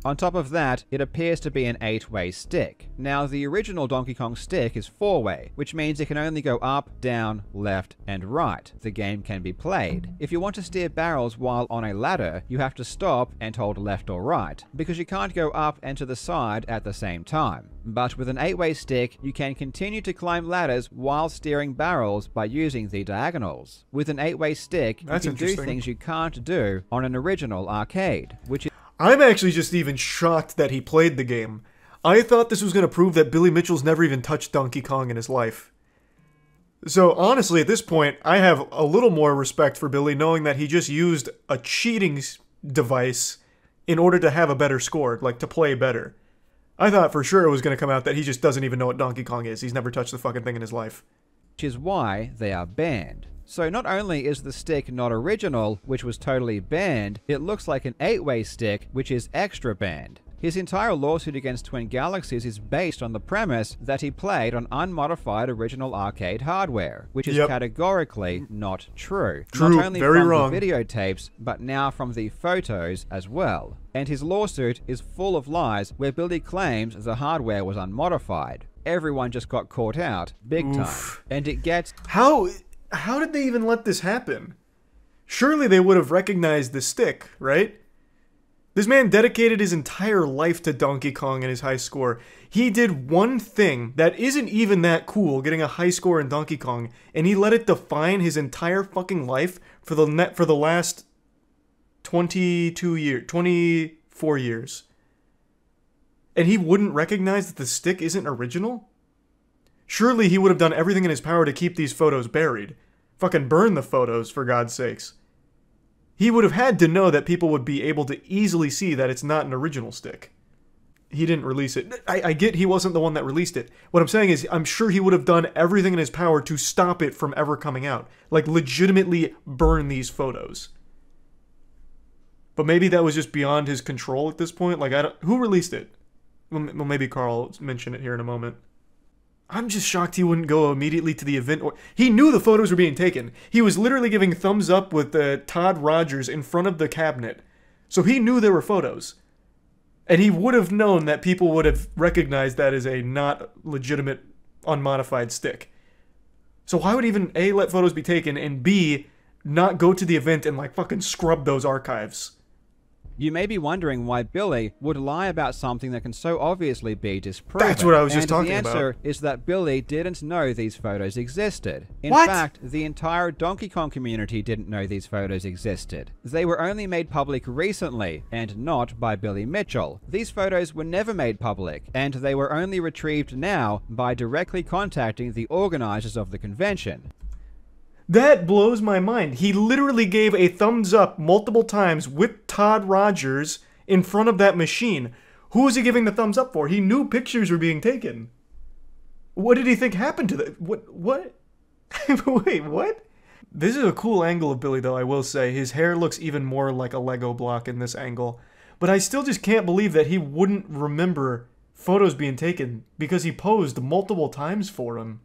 On top of that, it appears to be an 8-way stick. Now, the original Donkey Kong stick is 4-way, which means it can only go up, down, left, and right. The game can be played. If you want to steer barrels while on a ladder, you have to stop and hold left or right, because you can't go up and to the side at the same time. But with an 8-way stick, you can continue to climb ladders while steering barrels by using the diagonals. With an 8-way stick, That's you can do interesting. things you can't do on an original arcade, which is I'm actually just even shocked that he played the game. I thought this was going to prove that Billy Mitchell's never even touched Donkey Kong in his life. So honestly, at this point, I have a little more respect for Billy knowing that he just used a cheating device in order to have a better score, like to play better. I thought for sure it was going to come out that he just doesn't even know what Donkey Kong is. He's never touched the fucking thing in his life. is why they are banned. So not only is the stick not original, which was totally banned, it looks like an 8-way stick, which is extra banned. His entire lawsuit against Twin Galaxies is based on the premise that he played on unmodified original arcade hardware, which is categorically not true. True, Not only very from wrong. the videotapes, but now from the photos as well. And his lawsuit is full of lies where Billy claims the hardware was unmodified. Everyone just got caught out, big time. And it gets... How did they even let this happen? Surely they would have recognized the stick, right? This man dedicated his entire life to Donkey Kong and his high score. He did one thing that isn't even that cool, getting a high score in Donkey Kong, and he let it define his entire fucking life for the last 24 years. And he wouldn't recognize that the stick isn't original? Surely he would have done everything in his power to keep these photos buried. fucking burn the photos, for God's sakes. He would have had to know that people would be able to easily see that it's not an original stick. He didn't release it. I get he wasn't the one that released it. What I'm saying is, I'm sure he would have done everything in his power to stop it from ever coming out. Like, legitimately burn these photos. But maybe that was just beyond his control at this point. Like, who released it? Well, maybe Carl will mention it here in a moment. I'm just shocked he wouldn't go immediately to the event. He knew the photos were being taken. He was literally giving thumbs up with Todd Rogers in front of the cabinet. So he knew there were photos. And he would have known that people would have recognized that as a not legitimate, unmodified stick. So why would even A, let photos be taken, and B, not go to the event and like fucking scrub those archives? You may be wondering why Billy would lie about something that can so obviously be disproven. That's what I was just talking about. And the answer is that Billy didn't know these photos existed. In fact, the entire Donkey Kong community didn't know these photos existed. They were only made public recently, and not by Billy Mitchell. These photos were never made public, and they were only retrieved now by directly contacting the organizers of the convention. That blows my mind. He literally gave a thumbs up multiple times with Todd Rogers in front of that machine. Who was he giving the thumbs up for? He knew pictures were being taken. What did he think happened to that? What? Wait, what? This is a cool angle of Billy, though, I will say. His hair looks even more like a Lego block in this angle. But I still just can't believe that he wouldn't remember photos being taken because he posed multiple times for him.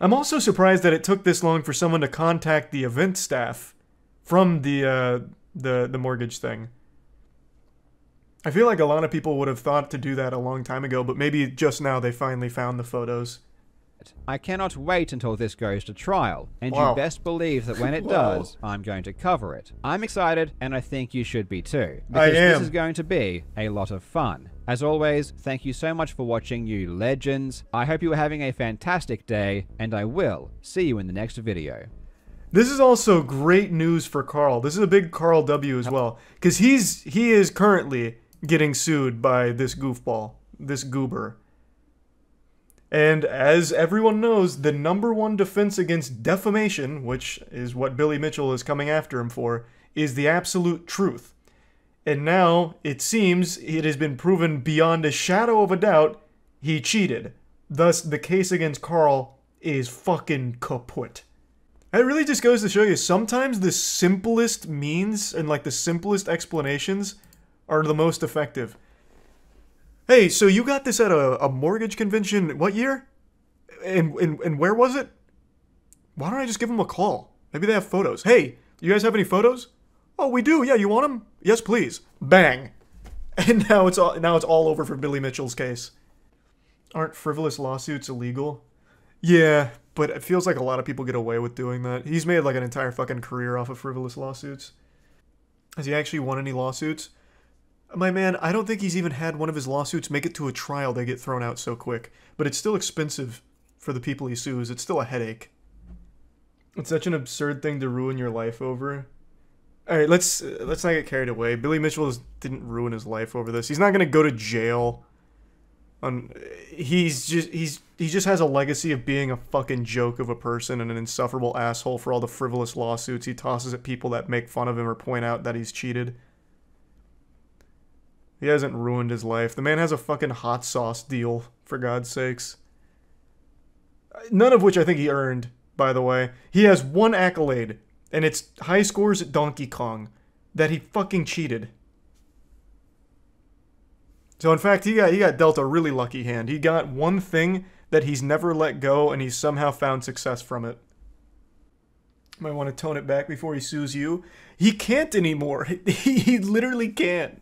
I'm also surprised that it took this long for someone to contact the event staff from the mortgage thing. I feel like a lot of people would have thought to do that a long time ago, but maybe just now they finally found the photos. I cannot wait until this goes to trial, and Wow. you best believe that when it does, I'm going to cover it. I'm excited, and I think you should be too, because this is going to be a lot of fun. As always, thank you so much for watching, you legends. I hope you are having a fantastic day, and I will see you in the next video. This is also great news for Carl. This is a big Carl W as well, because he is currently getting sued by this goofball, this goober. And as everyone knows, the #1 defense against defamation, which is what Billy Mitchell is coming after him for, is the absolute truth. And now, it seems, it has been proven beyond a shadow of a doubt, he cheated. Thus, the case against Carl is fucking kaput. It really just goes to show you, sometimes the simplest means and like the simplest explanations are the most effective. Hey, so you got this at a mortgage convention, what year? And where was it? Why don't I just give them a call? Maybe they have photos. Hey, you guys have any photos? Oh, we do. Yeah, you want them? Yes, please. Bang. And now it's all over for Billy Mitchell's case. Aren't frivolous lawsuits illegal? Yeah, but it feels like a lot of people get away with doing that. He's made like an entire fucking career off of frivolous lawsuits. Has he actually won any lawsuits? My man, I don't think he's even had one of his lawsuits make it to a trial. They get thrown out so quick. But it's still expensive for the people he sues. It's still a headache. It's such an absurd thing to ruin your life over. Alright, let's not get carried away. Billy Mitchell didn't ruin his life over this. He's not gonna go to jail. He just has a legacy of being a fucking joke of a person and an insufferable asshole for all the frivolous lawsuits he tosses at people that make fun of him or point out that he's cheated. He hasn't ruined his life. The man has a fucking hot sauce deal, for God's sakes. None of which I think he earned, by the way. He has one accolade, and it's high scores at Donkey Kong. That he fucking cheated. So in fact, he got dealt a really lucky hand. He got one thing that he's never let go, and he's somehow found success from it. Might want to tone it back before he sues you. He can't anymore. He literally can't.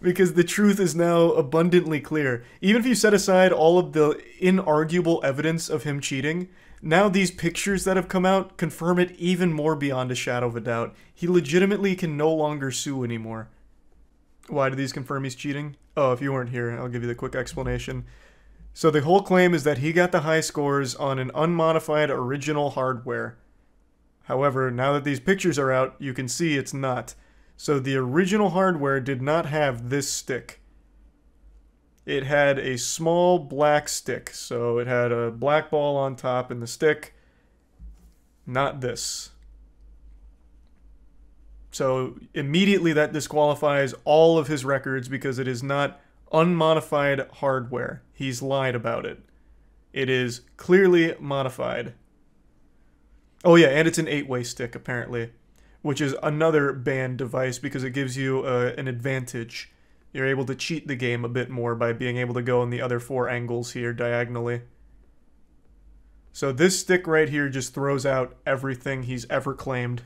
Because the truth is now abundantly clear. Even if you set aside all of the inarguable evidence of him cheating, now these pictures that have come out confirm it even more beyond a shadow of a doubt. He legitimately can no longer sue anymore. Why do these confirm he's cheating? Oh, if you weren't here, I'll give you the quick explanation. So the whole claim is that he got the high scores on an unmodified original hardware. However, now that these pictures are out, you can see it's not. So the original hardware did not have this stick. It had a small black stick. So it had a black ball on top and the stick. not this. So immediately that disqualifies all of his records because it is not unmodified hardware. He's lied about it. It is clearly modified. Oh yeah, and it's an 8-way stick apparently, which is another banned device because it gives you an advantage. You're able to cheat the game a bit more by being able to go in the other 4 angles here diagonally. So this stick right here just throws out everything he's ever claimed.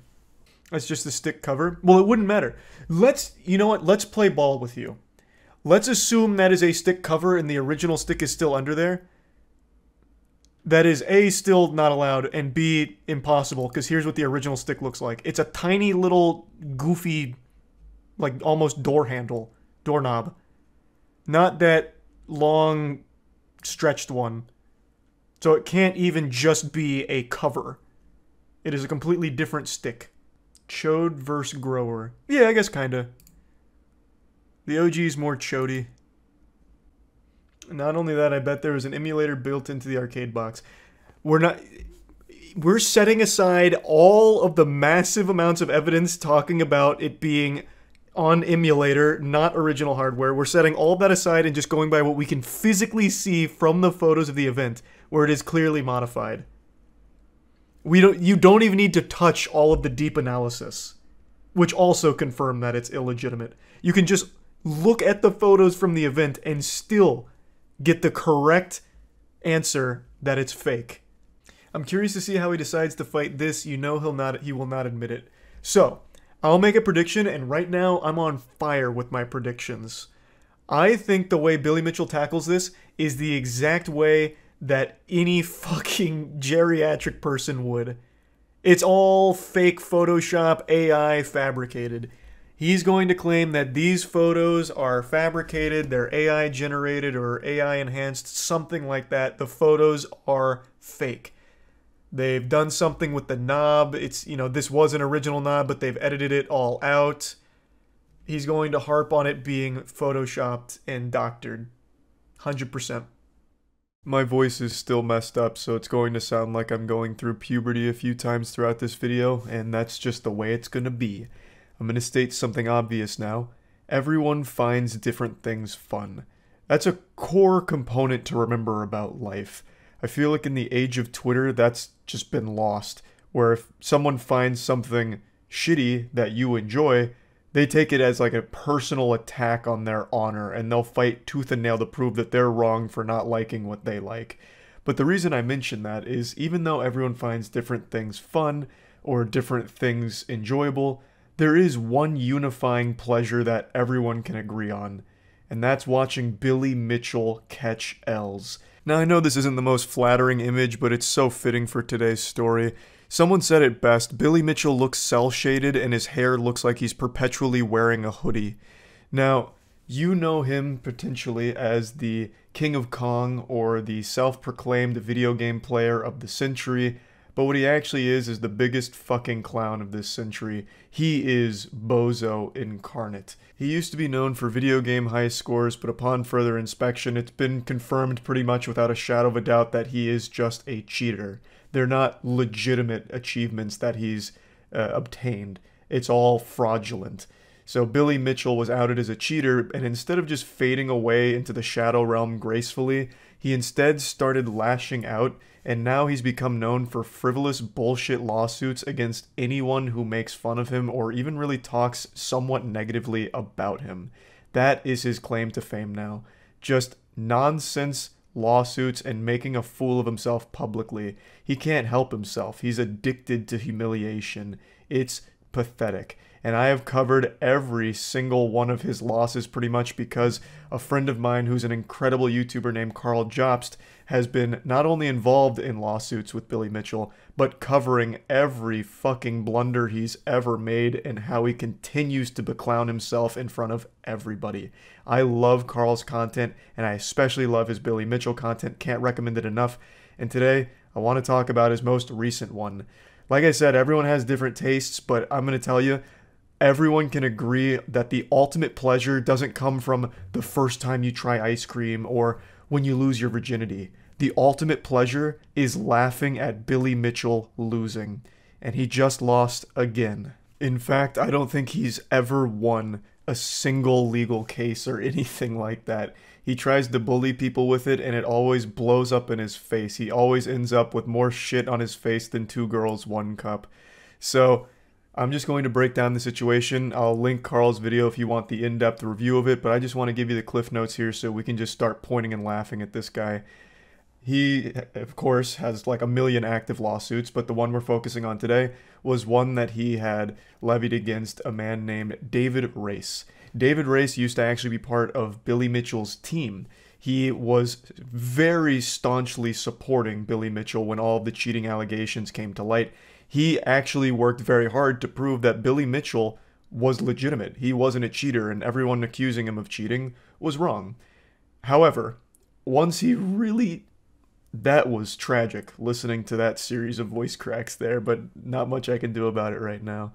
That's just the stick cover. Well, it wouldn't matter. You know what? Let's play ball with you. Let's assume that is a stick cover and the original stick is still under there. That is A, still not allowed, and B, impossible, because here's what the original stick looks like. It's a tiny little goofy, like almost doorknob. Not that long, stretched one. So it can't even just be a cover. It is a completely different stick. Chode versus Grower. Yeah, I guess kinda. The OG is more chody. Not only that, I bet there was an emulator built into the arcade box. We're setting aside all of the massive amounts of evidence talking about it being on emulator, not original hardware. We're setting all of that aside and just going by what we can physically see from the photos of the event, where it is clearly modified. You don't even need to touch all of the deep analysis, which also confirm that it's illegitimate. You can just look at the photos from the event and still get the correct answer that it's fake. I'm curious to see how he decides to fight this. You know he will not admit it. So, I'll make a prediction, and right now I'm on fire with my predictions. I think the way Billy Mitchell tackles this is the exact way that any fucking geriatric person would. It's all fake Photoshop, AI, fabricated. He's going to claim that these photos are fabricated, they're AI generated or AI enhanced, something like that. The photos are fake. They've done something with the knob. It's, you know, this was an original knob, but they've edited it all out. He's going to harp on it being photoshopped and doctored. 100%. My voice is still messed up, so it's going to sound like I'm going through puberty a few times throughout this video, and that's just the way it's going to be. I'm going to state something obvious now. Everyone finds different things fun. That's a core component to remember about life. I feel like in the age of Twitter, that's just been lost, where if someone finds something shitty that you enjoy, they take it as like a personal attack on their honor, and they'll fight tooth and nail to prove that they're wrong for not liking what they like. But the reason I mention that is even though everyone finds different things fun or different things enjoyable, there is one unifying pleasure that everyone can agree on, and that's watching Billy Mitchell catch L's. Now I know this isn't the most flattering image, but it's so fitting for today's story. Someone said it best, Billy Mitchell looks cel-shaded and his hair looks like he's perpetually wearing a hoodie. Now, you know him potentially as the King of Kong or the self-proclaimed video game player of the century, but what he actually is the biggest fucking clown of this century. He is Bozo incarnate. He used to be known for video game high scores, but upon further inspection, it's been confirmed pretty much without a shadow of a doubt that he is just a cheater. They're not legitimate achievements that he's obtained. It's all fraudulent. So Billy Mitchell was outed as a cheater, and instead of just fading away into the shadow realm gracefully, he instead started lashing out, and now he's become known for frivolous bullshit lawsuits against anyone who makes fun of him or even really talks somewhat negatively about him. That is his claim to fame now. Just nonsense lawsuits and making a fool of himself publicly. He can't help himself. He's addicted to humiliation. It's pathetic. And I have covered every single one of his losses pretty much because a friend of mine who's an incredible YouTuber named Carl Jobst has been not only involved in lawsuits with Billy Mitchell, but covering every fucking blunder he's ever made and how he continues to beclown himself in front of everybody. I love Carl's content, and I especially love his Billy Mitchell content. Can't recommend it enough. And today, I want to talk about his most recent one. Like I said, everyone has different tastes, but I'm going to tell you, everyone can agree that the ultimate pleasure doesn't come from the first time you try ice cream or when you lose your virginity. The ultimate pleasure is laughing at Billy Mitchell losing. And he just lost again. In fact, I don't think he's ever won a single legal case or anything like that. He tries to bully people with it and it always blows up in his face. He always ends up with more shit on his face than 2 girls, 1 cup. So I'm just going to break down the situation. I'll link Carl's video if you want the in-depth review of it, but I just want to give you the cliff notes here so we can just start pointing and laughing at this guy. He, of course, has like a million active lawsuits, but the one we're focusing on today was one that he had levied against a man named David Race. David Race used to actually be part of Billy Mitchell's team. He was very staunchly supporting Billy Mitchell when all of the cheating allegations came to light. He actually worked very hard to prove that Billy Mitchell was legitimate. He wasn't a cheater, and everyone accusing him of cheating was wrong. However, once he really... That was tragic, listening to that series of voice cracks there, but not much I can do about it right now.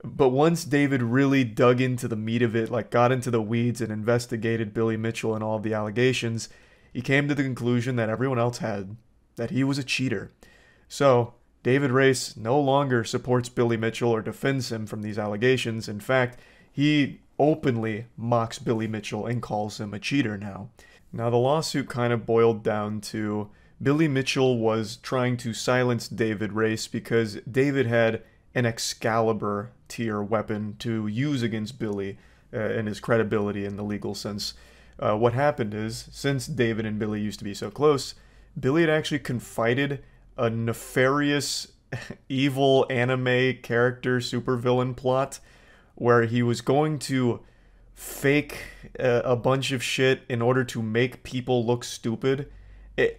But once David really dug into the meat of it, like got into the weeds and investigated Billy Mitchell and all of the allegations, he came to the conclusion that everyone else had, that he was a cheater. So, David Race no longer supports Billy Mitchell or defends him from these allegations. In fact, he openly mocks Billy Mitchell and calls him a cheater now. Now, the lawsuit kind of boiled down to Billy Mitchell was trying to silence David Race because David had an Excalibur tier weapon to use against Billy and his credibility in the legal sense. What happened is, since David and Billy used to be so close, Billy had actually confided a nefarious, evil anime character supervillain plot where he was going to fake a bunch of shit in order to make people look stupid.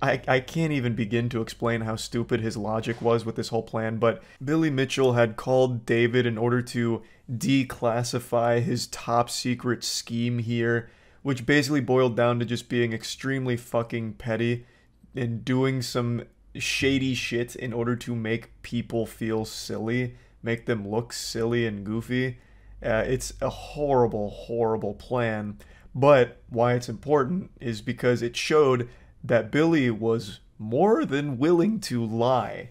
I can't even begin to explain how stupid his logic was with this whole plan, but Billy Mitchell had called David in order to declassify his top secret scheme here, which basically boiled down to just being extremely fucking petty and doing some shady shit in order to make people feel silly, make them look silly and goofy. It's a horrible, horrible plan, but why it's important is because it showed that Billy was more than willing to lie,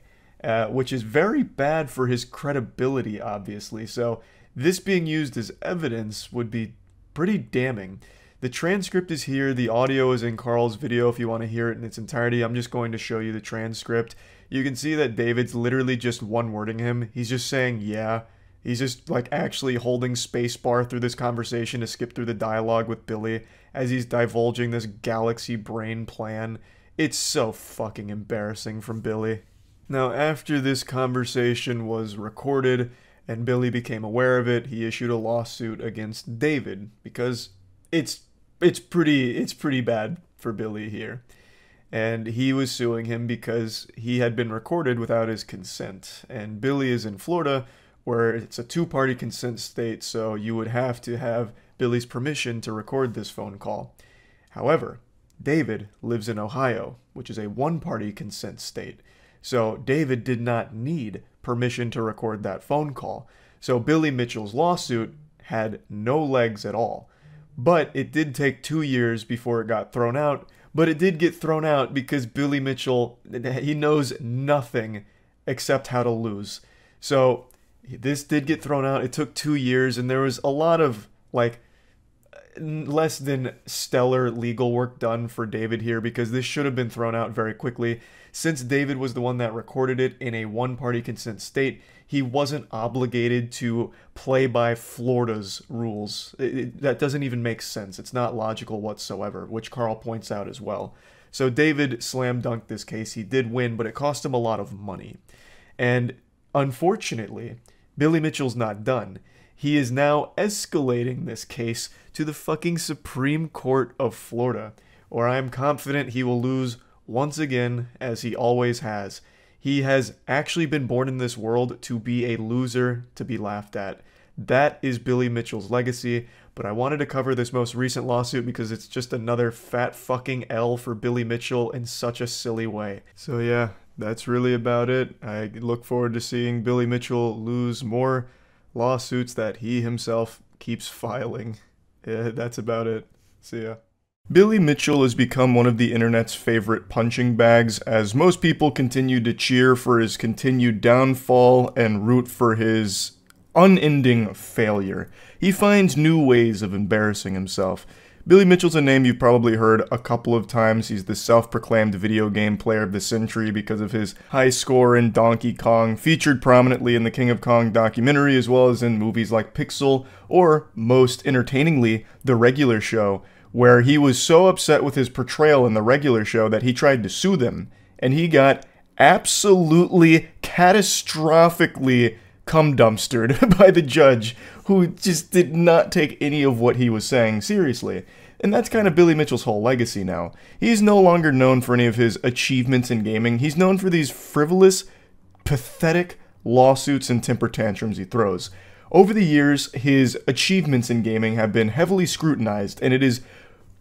which is very bad for his credibility, obviously. So this being used as evidence would be pretty damning. The transcript is here. The audio is in Carl's video if you want to hear it in its entirety. I'm just going to show you the transcript. You can see that David's literally just one-wording him. He's just saying, yeah. He's just like actually holding spacebar through this conversation to skip through the dialogue with Billy as he's divulging this galaxy brain plan. It's so fucking embarrassing from Billy. Now, after this conversation was recorded and Billy became aware of it, he issued a lawsuit against David because it's pretty bad for Billy here. And he was suing him because he had been recorded without his consent. And Billy is in Florida, where it's a 2-party consent state, so you would have to have Billy's permission to record this phone call. However, David lives in Ohio, which is a 1-party consent state, so David did not need permission to record that phone call. So Billy Mitchell's lawsuit had no legs at all. But it did take 2 years before it got thrown out, but it did get thrown out because Billy Mitchell, he knows nothing except how to lose. So this did get thrown out. It took 2 years, and there was a lot of, like, less than stellar legal work done for David here because this should have been thrown out very quickly. Since David was the one that recorded it in a 1-party consent state, he wasn't obligated to play by Florida's rules. That doesn't even make sense. It's not logical whatsoever, which Carl points out as well. So David slam dunked this case. He did win, but it cost him a lot of money. And unfortunately, Billy Mitchell's not done. He is now escalating this case to the fucking Supreme Court of Florida, where I am confident he will lose once again, as he always has. He has actually been born in this world to be a loser, to be laughed at. That is Billy Mitchell's legacy, but I wanted to cover this most recent lawsuit because it's just another fat fucking L for Billy Mitchell in such a silly way. So yeah, that's really about it. I look forward to seeing Billy Mitchell lose more lawsuits that he himself keeps filing. Yeah, that's about it. See ya. Billy Mitchell has become one of the internet's favorite punching bags, as most people continue to cheer for his continued downfall and root for his unending failure. He finds new ways of embarrassing himself. Billy Mitchell's a name you've probably heard a couple of times. He's the self-proclaimed video game player of the century because of his high score in Donkey Kong, featured prominently in the King of Kong documentary as well as in movies like Pixel, or, most entertainingly, The Regular Show, where he was so upset with his portrayal in The Regular Show that he tried to sue them, and he got absolutely, catastrophically cum dumpstered by the judge, who just did not take any of what he was saying seriously. And that's kind of Billy Mitchell's whole legacy now. He's no longer known for any of his achievements in gaming. He's known for these frivolous, pathetic lawsuits and temper tantrums he throws. Over the years, his achievements in gaming have been heavily scrutinized, and it is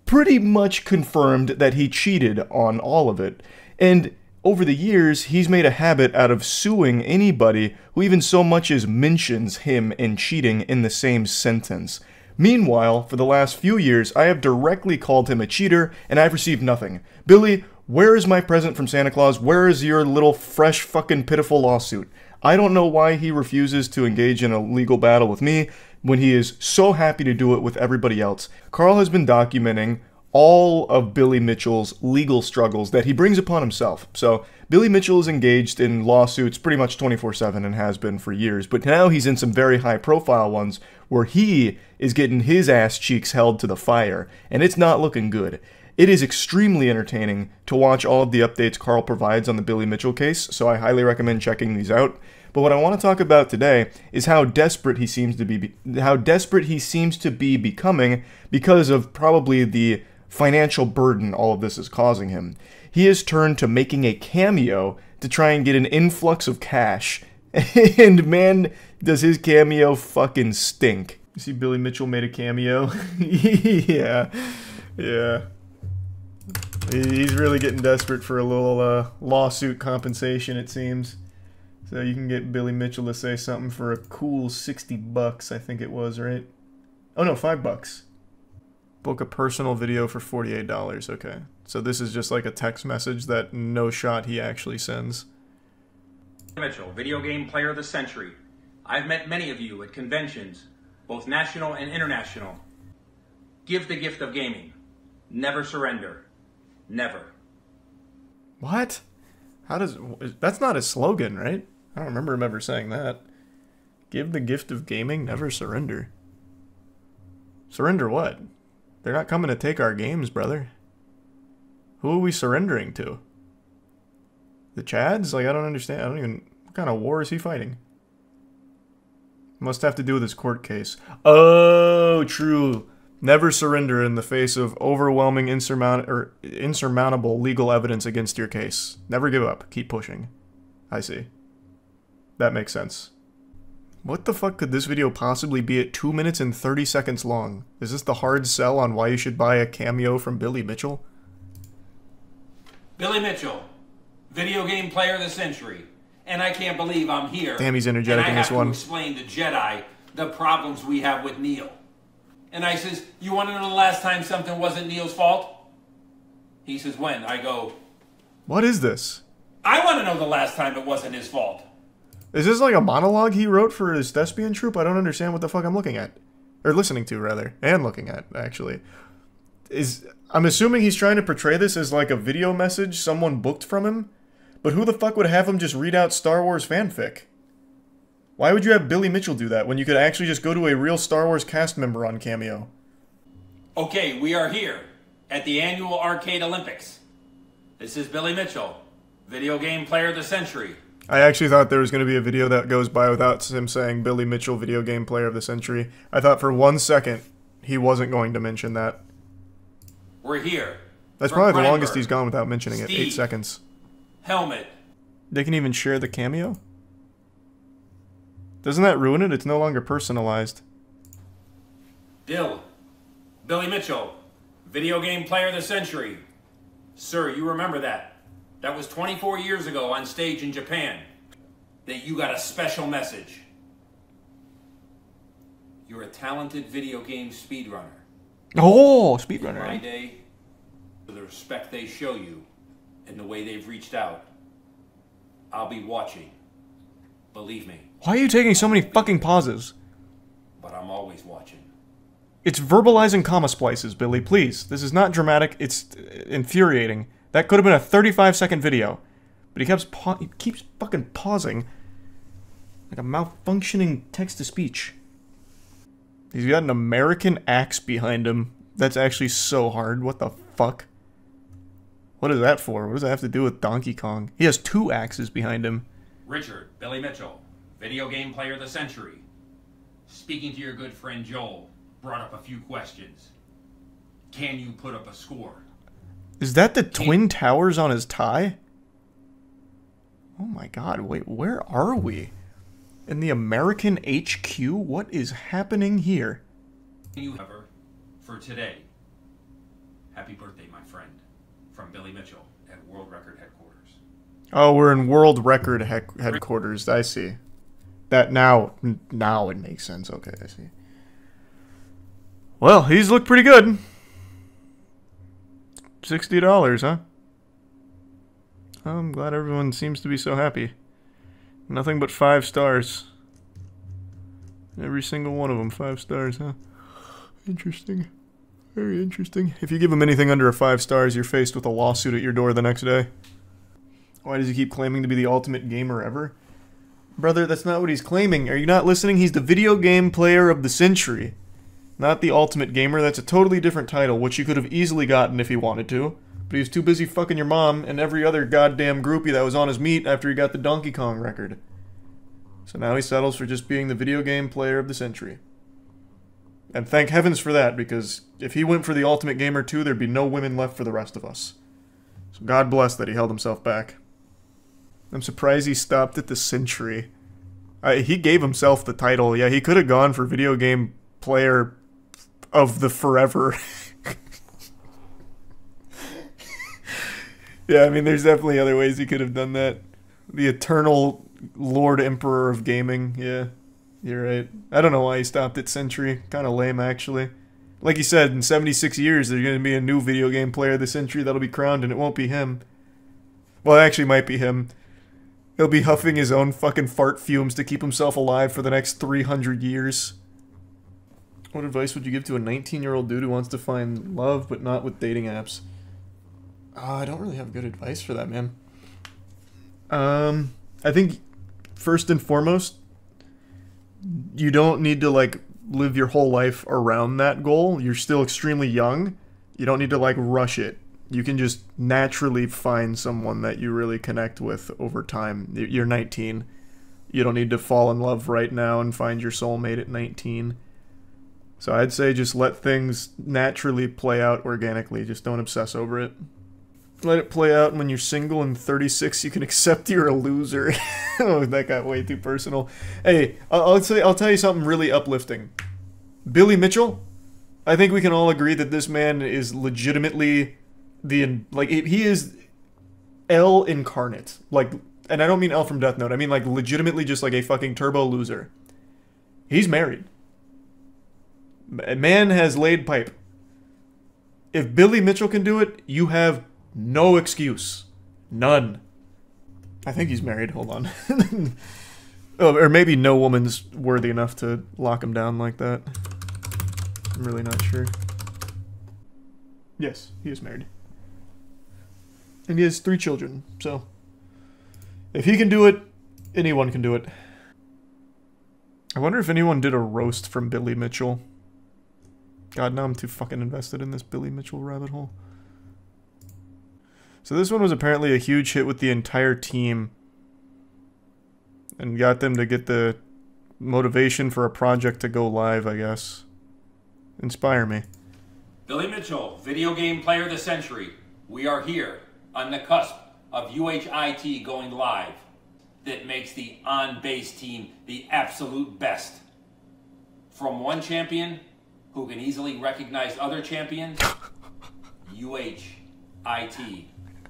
pretty much confirmed that he cheated on all of it. And over the years, he's made a habit out of suing anybody who even so much as mentions him and cheating in the same sentence. Meanwhile, for the last few years, I have directly called him a cheater, and I've received nothing. Billy, where is my present from Santa Claus? Where is your little fresh fucking pitiful lawsuit? I don't know why he refuses to engage in a legal battle with me when he is so happy to do it with everybody else. Carl has been documenting all of Billy Mitchell's legal struggles that he brings upon himself. So Billy Mitchell is engaged in lawsuits pretty much 24/7 and has been for years, but now he's in some very high profile ones where he is getting his ass cheeks held to the fire, and it's not looking good. It is extremely entertaining to watch all of the updates Carl provides on the Billy Mitchell case, so I highly recommend checking these out. But what I want to talk about today is how desperate he seems to be becoming because of probably the financial burden all of this is causing him. He has turned to making a cameo to try and get an influx of cash. And man, does his cameo fucking stink. You see Billy Mitchell made a cameo? Yeah. He's really getting desperate for a little lawsuit compensation, it seems. So you can get Billy Mitchell to say something for a cool $60, I think it was, right? Oh no, $5. Book a personal video for $48, okay. So this is just like a text message that no shot he actually sends. Mitchell, video game player of the century. I've met many of you at conventions, both national and international. Give the gift of gaming. Never surrender. Never. What? That's not his slogan, right? I don't remember him ever saying that. Give the gift of gaming, never surrender. Surrender what? They're not coming to take our games, brother. Who are we surrendering to? The Chads? Like, I don't understand. What kind of war is he fighting? Must have to do with his court case. Oh, true. Never surrender in the face of overwhelming, insurmountable legal evidence against your case. Never give up. Keep pushing. I see. That makes sense. What the fuck could this video possibly be at 2 minutes and 30 seconds long? Is this the hard sell on why you should buy a cameo from Billy Mitchell? Billy Mitchell, video game player of the century. And I can't believe I'm here. Damn, he's energetic in this one. And I have to explain to Jedi the problems we have with Neil. And I says, you want to know the last time something wasn't Neil's fault? He says, when? I go, what is this? I want to know the last time it wasn't his fault. Is this like a monologue he wrote for his thespian troupe? I don't understand what the fuck I'm looking at. Or listening to, rather. And looking at, actually. I'm assuming he's trying to portray this as like a video message someone booked from him? But who the fuck would have him just read out Star Wars fanfic? Why would you have Billy Mitchell do that when you could actually just go to a real Star Wars cast member on Cameo? Okay, we are here at the annual Arcade Olympics. This is Billy Mitchell, video game player of the century. I actually thought there was going to be a video that goes by without him saying Billy Mitchell, video game player of the century. I thought for 1 second he wasn't going to mention that. We're here. That's probably the longest he's gone without mentioning it. 8 seconds. Helmet. They can even share the cameo? Doesn't that ruin it? It's no longer personalized. Billy Mitchell, video game player of the century. Sir, you remember that. That was 24 years ago on stage in Japan. That you got a special message. You're a talented video game speedrunner. Oh, speedrunner. In my day, For the respect they show you and the way they've reached out, I'll be watching. Believe me. Why are you taking so many fucking pauses? But I'm always watching. It's verbalizing comma splices, Billy, please. This is not dramatic, it's infuriating. That could have been a 35-second video. But he keeps fucking pausing. Like a malfunctioning text-to-speech. He's got an American axe behind him. That's actually so hard. What the fuck? What is that for? What does that have to do with Donkey Kong? He has 2 axes behind him. Richard, Billy Mitchell, video game player of the century. Speaking to your good friend Joel, brought up a few questions. Can you put up a score? Is that the Twin Towers on his tie? Oh my god, wait, where are we? In the American HQ? What is happening here? You ever for today. Happy birthday, my friend. From Billy Mitchell at World Record Headquarters. Oh, we're in World Record Headquarters. I see. That now it makes sense. Okay, I see. Well, he's looked pretty good. $60, huh? I'm glad everyone seems to be so happy. Nothing but 5 stars. Every single one of them, 5 stars, huh? Interesting. Very interesting. If you give him anything under a 5 stars, you're faced with a lawsuit at your door the next day. Why does he keep claiming to be the ultimate gamer ever? Brother, that's not what he's claiming. Are you not listening? He's the video game player of the century. Not the ultimate gamer. That's a totally different title, which you could have easily gotten if he wanted to. But he was too busy fucking your mom and every other goddamn groupie that was on his meat after he got the Donkey Kong record. So now he settles for just being the video game player of the century. And thank heavens for that, because if he went for the ultimate gamer too, there'd be no women left for the rest of us. So God bless that he held himself back. I'm surprised he stopped at the century. He gave himself the title. Yeah, he could have gone for video game player of the forever. Yeah, I mean, there's definitely other ways he could have done that. The eternal Lord Emperor of gaming. Yeah, you're right. I don't know why he stopped at century. Kind of lame, actually. Like you said, in 76 years, there's going to be a new video game player of the century that'll be crowned, and it won't be him. Well, it actually might be him. He'll be huffing his own fucking fart fumes to keep himself alive for the next 300 years. What advice would you give to a 19-year-old dude who wants to find love, but not with dating apps? I don't really have good advice for that, man. I think, first and foremost, you don't need to, like, live your whole life around that goal. You're still extremely young. You don't need to, like, rush it. You can just naturally find someone that you really connect with over time. You're 19. You don't need to fall in love right now and find your soulmate at 19. So I'd say just let things naturally play out organically. Just don't obsess over it. Let it play out, and when you're single and 36, you can accept you're a loser. Oh, that got way too personal. Hey, I'll tell you something really uplifting. Billy Mitchell, I think we can all agree that this man is legitimately he is L incarnate. Like, and I don't mean L from Death Note. I mean, like, legitimately just like a fucking turbo loser. He's married. A man has laid pipe. If Billy Mitchell can do it, you have no excuse. None. I think he's married. Hold on. Oh, or maybe no woman's worthy enough to lock him down like that. I'm really not sure. Yes, he is married. And he has 3 children, so if he can do it, anyone can do it. I wonder if anyone did a roast from Billy Mitchell. God, now I'm too fucking invested in this Billy Mitchell rabbit hole. So this one was apparently a huge hit with the entire team and got them to get the motivation for a project to go live, I guess. Inspire me. Billy Mitchell, video game player of the century. We are here on the cusp of UHIT going live. That makes the on-base team the absolute best. From one champion who can easily recognize other champions, UHIT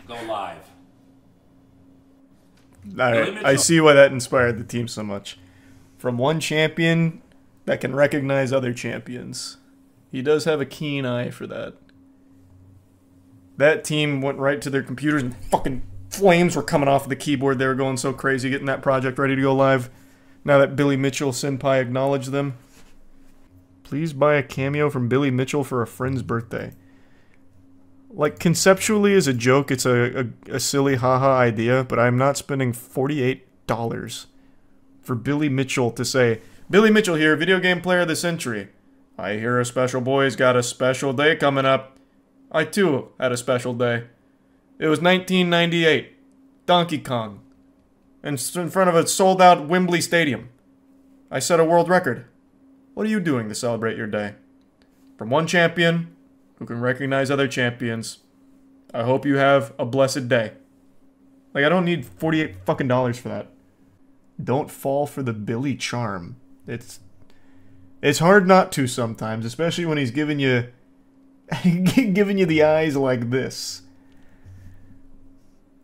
go live. Alright, I see why that inspired the team so much. From one champion that can recognize other champions. He does have a keen eye for that. That team went right to their computers and fucking flames were coming off of the keyboard. They were going so crazy getting that project ready to go live. Now that Billy Mitchell Senpai acknowledged them. Please buy a cameo from Billy Mitchell for a friend's birthday. Like, conceptually as a joke, it's a silly haha idea, but I'm not spending $48 for Billy Mitchell to say, Billy Mitchell here, video game player of the century. I hear a special boy's got a special day coming up. I too had a special day. It was 1998. Donkey Kong. And in front of a sold-out Wembley Stadium. I set a world record. What are you doing to celebrate your day? From one champion who can recognize other champions, I hope you have a blessed day. Like, I don't need $48 fucking dollars for that. Don't fall for the Billy charm. It's hard not to sometimes, especially when he's giving you giving you the eyes like this.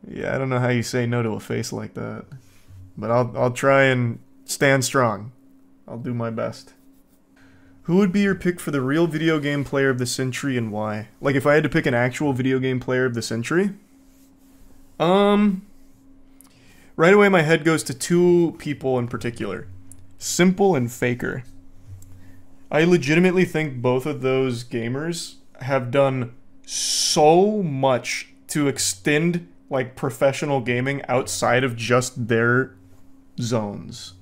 Yeah, I don't know how you say no to a face like that. But I'll try and stand strong. I'll do my best. Who would be your pick for the real video game player of the century and why? Like, if I had to pick an actual video game player of the century? Right away my head goes to two people in particular. Simple and Faker. I legitimately think both of those gamers have done so much to extend, like, professional gaming outside of just their zones.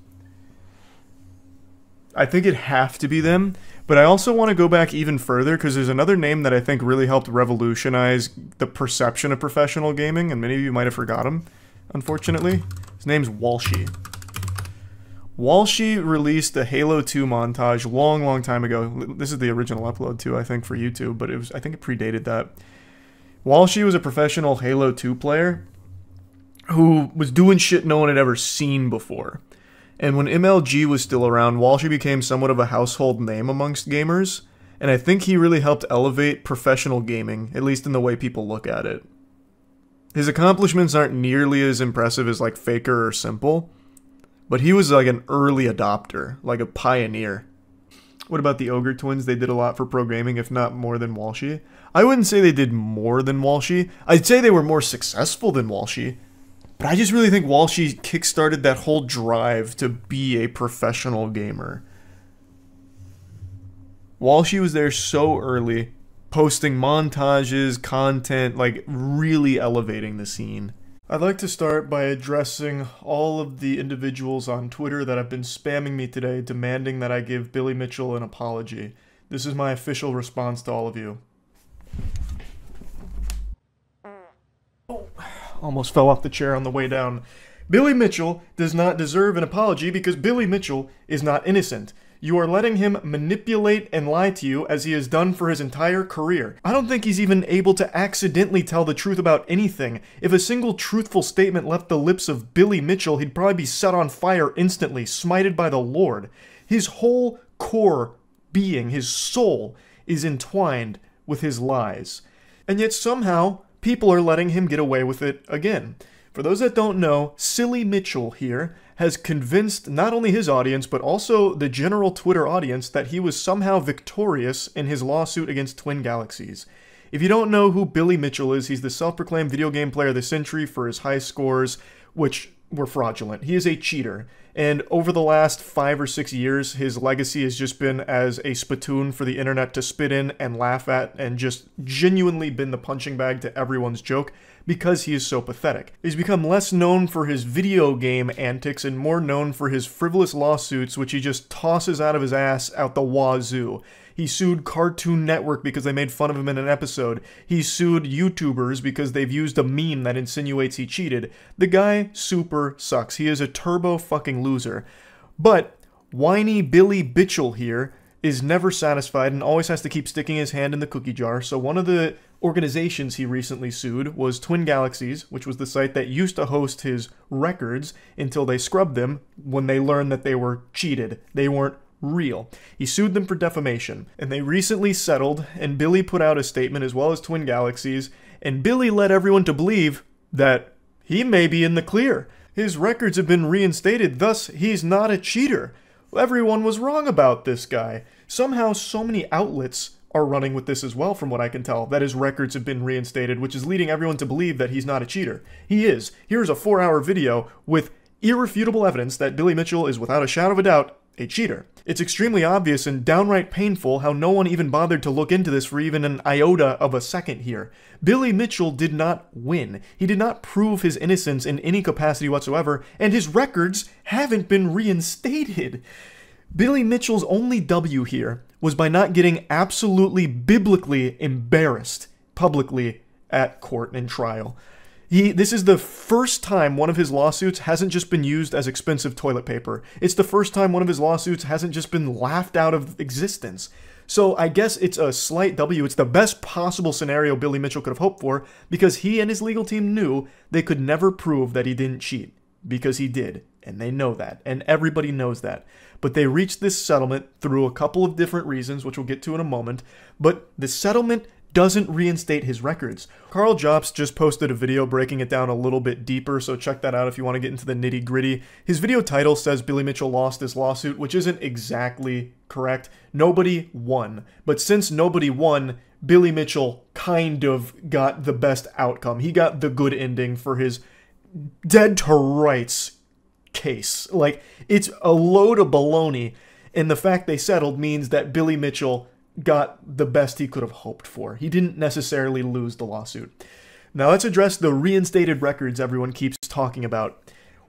I think it'd have to be them, but I also want to go back even further because there's another name that I think really helped revolutionize the perception of professional gaming, and many of you might have forgot him, unfortunately. His name's Walshy. Walshy released a Halo 2 montage long time ago. This is the original upload too, I think, for YouTube, but I think it predated that. Walshy was a professional Halo 2 player who was doing shit no one had ever seen before. And when MLG was still around, Walshy became somewhat of a household name amongst gamers, and I think he really helped elevate professional gaming, at least in the way people look at it. His accomplishments aren't nearly as impressive as like Faker or Simple, but he was like an early adopter, like a pioneer. What about the Ogre Twins? They did a lot for pro gaming, if not more than Walshy. I wouldn't say they did more than Walshy. I'd say they were more successful than Walshy. But I just really think Walshy kickstarted that whole drive to be a professional gamer. Walshy was there so early, posting montages, content, like really elevating the scene. I'd like to start by addressing all of the individuals on Twitter that have been spamming me today demanding that I give Billy Mitchell an apology. This is my official response to all of you. Almost fell off the chair on the way down. Billy Mitchell does not deserve an apology because Billy Mitchell is not innocent. You are letting him manipulate and lie to you as he has done for his entire career. I don't think he's even able to accidentally tell the truth about anything. If a single truthful statement left the lips of Billy Mitchell, he'd probably be set on fire instantly, smited by the Lord. His whole core being, his soul, is entwined with his lies. And yet somehow, people are letting him get away with it again. For those that don't know, Silly Mitchell here has convinced not only his audience, but also the general Twitter audience that he was somehow victorious in his lawsuit against Twin Galaxies. If you don't know who Billy Mitchell is, he's the self-proclaimed video game player of the century for his high scores, which were fraudulent. He is a cheater. And over the last 5 or 6 years, his legacy has just been as a spittoon for the internet to spit in and laugh at, and just genuinely been the punching bag to everyone's joke because he is so pathetic. He's become less known for his video game antics and more known for his frivolous lawsuits, which he just tosses out of his ass out the wazoo. He sued Cartoon Network because they made fun of him in an episode. He sued YouTubers because they've used a meme that insinuates he cheated. The guy super sucks. He is a turbo fucking loser. But whiny Billy Bitchell here is never satisfied and always has to keep sticking his hand in the cookie jar. So one of the organizations he recently sued was Twin Galaxies, which was the site that used to host his records until they scrubbed them when they learned that they were cheated. They weren't real. He sued them for defamation, and they recently settled, and Billy put out a statement as well as Twin Galaxies, and Billy led everyone to believe that he may be in the clear. His records have been reinstated, thus he's not a cheater. Everyone was wrong about this guy. Somehow so many outlets are running with this as well, from what I can tell, that his records have been reinstated, which is leading everyone to believe that he's not a cheater. He is. Here's a 4-hour video with irrefutable evidence that Billy Mitchell is, without a shadow of a doubt, a cheater. It's extremely obvious and downright painful how no one even bothered to look into this for even an iota of a second here. Billy Mitchell did not win. He did not prove his innocence in any capacity whatsoever, and his records haven't been reinstated. Billy Mitchell's only W here was by not getting absolutely biblically embarrassed publicly at court and trial. This is the first time one of his lawsuits hasn't just been used as expensive toilet paper. It's the first time one of his lawsuits hasn't just been laughed out of existence. So I guess it's a slight W. It's the best possible scenario Billy Mitchell could have hoped for, because he and his legal team knew they could never prove that he didn't cheat. Because he did. And they know that. And everybody knows that. But they reached this settlement through a couple of different reasons, which we'll get to in a moment. But the settlement doesn't reinstate his records. Carl Jobst just posted a video breaking it down a little bit deeper, so check that out if you want to get into the nitty-gritty. His video title says Billy Mitchell lost his lawsuit, which isn't exactly correct. Nobody won. But since nobody won, Billy Mitchell kind of got the best outcome. He got the good ending for his dead to rights case. Like, it's a load of baloney, and the fact they settled means that Billy Mitchell got the best he could have hoped for. He didn't necessarily lose the lawsuit. Now let's address the reinstated records everyone keeps talking about.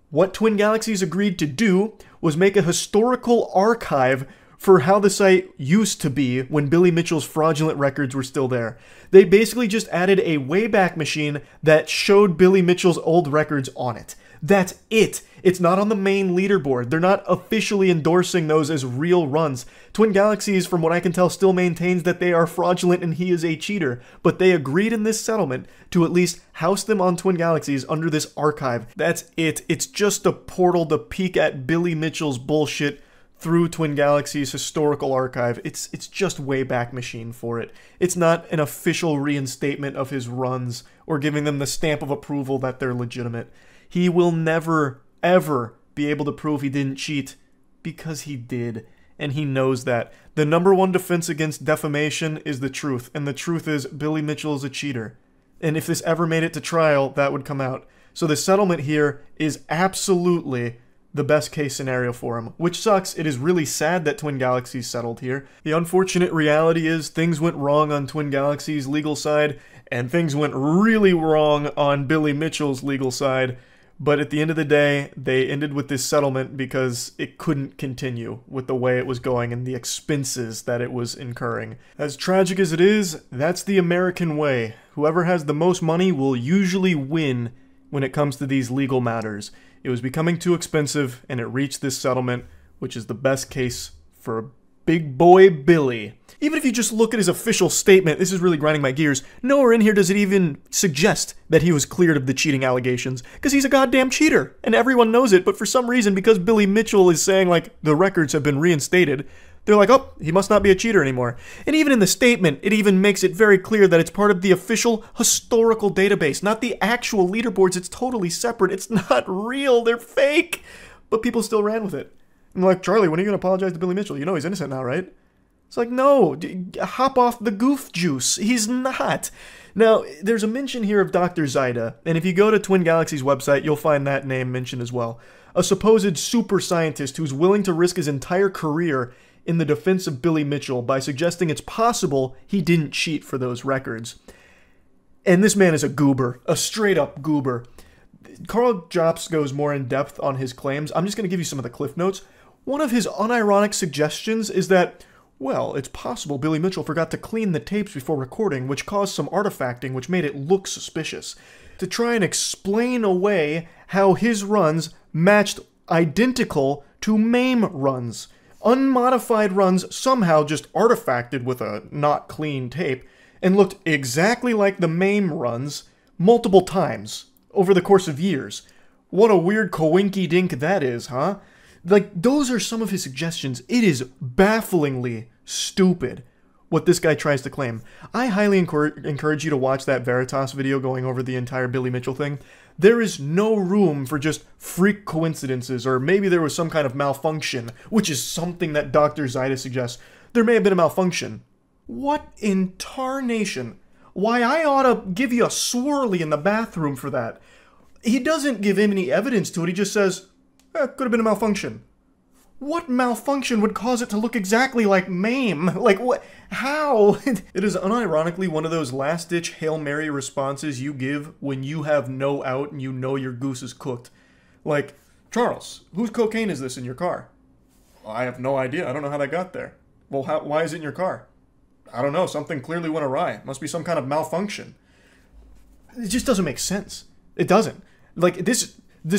What Twin Galaxies agreed to do was make a historical archive for how the site used to be when Billy Mitchell's fraudulent records were still there. They basically just added a Wayback Machine that showed Billy Mitchell's old records on it. That's it. It's not on the main leaderboard. They're not officially endorsing those as real runs. Twin Galaxies, from what I can tell, still maintains that they are fraudulent and he is a cheater. But they agreed in this settlement to at least house them on Twin Galaxies under this archive. That's it. It's just a portal to peek at Billy Mitchell's bullshit through Twin Galaxies' historical archive. It's just Wayback Machine for it. It's not an official reinstatement of his runs or giving them the stamp of approval that they're legitimate. He will never, ever be able to prove he didn't cheat, because he did, and he knows that. The number one defense against defamation is the truth, and the truth is Billy Mitchell is a cheater. And if this ever made it to trial, that would come out. So the settlement here is absolutely the best case scenario for him, which sucks. It is really sad that Twin Galaxies settled here. The unfortunate reality is things went wrong on Twin Galaxies' legal side, and things went really wrong on Billy Mitchell's legal side. But at the end of the day, they ended with this settlement because it couldn't continue with the way it was going and the expenses that it was incurring. As tragic as it is, that's the American way. Whoever has the most money will usually win when it comes to these legal matters. It was becoming too expensive, and it reached this settlement, which is the best case for big boy Billy. Even if you just look at his official statement, this is really grinding my gears, nowhere in here does it even suggest that he was cleared of the cheating allegations, because he's a goddamn cheater, and everyone knows it, but for some reason, because Billy Mitchell is saying, like, the records have been reinstated, they're like, oh, he must not be a cheater anymore. And even in the statement, it even makes it very clear that it's part of the official historical database, not the actual leaderboards. It's totally separate. It's not real. They're fake. But people still ran with it. I'm like, Charlie, when are you going to apologize to Billy Mitchell? You know he's innocent now, right? It's like, no, hop off the goof juice. He's not. Now, there's a mention here of Dr. Zaida, and if you go to Twin Galaxies' website, you'll find that name mentioned as well. A supposed super scientist who's willing to risk his entire career in the defense of Billy Mitchell by suggesting it's possible he didn't cheat for those records. And this man is a goober, a straight-up goober. Carl Jobst goes more in depth on his claims. I'm just going to give you some of the cliff notes. One of his unironic suggestions is that, well, it's possible Billy Mitchell forgot to clean the tapes before recording, which caused some artifacting, which made it look suspicious. To try and explain away how his runs matched identical to MAME runs. Unmodified runs somehow just artifacted with a not clean tape and looked exactly like the MAME runs multiple times over the course of years. What a weird coinky-dink that is, huh? Like, those are some of his suggestions. It is bafflingly stupid what this guy tries to claim. I highly encourage you to watch that Veritas video going over the entire Billy Mitchell thing. There is no room for just freak coincidences, or maybe there was some kind of malfunction, which is something that Dr. Zaida suggests. There may have been a malfunction, What in tarnation? Why, I ought to give you a swirly in the bathroom for that. He doesn't give him any evidence to it. He just says, could have been a malfunction. What malfunction would cause it to look exactly like MAME? Like, what? How? It is unironically one of those last-ditch Hail Mary responses you give when you have no out and you know your goose is cooked. Like, Charles, whose cocaine is this in your car? Well, I have no idea. I don't know how that got there. Well, why is it in your car? I don't know. Something clearly went awry. Must be some kind of malfunction. It just doesn't make sense. It doesn't. Like, this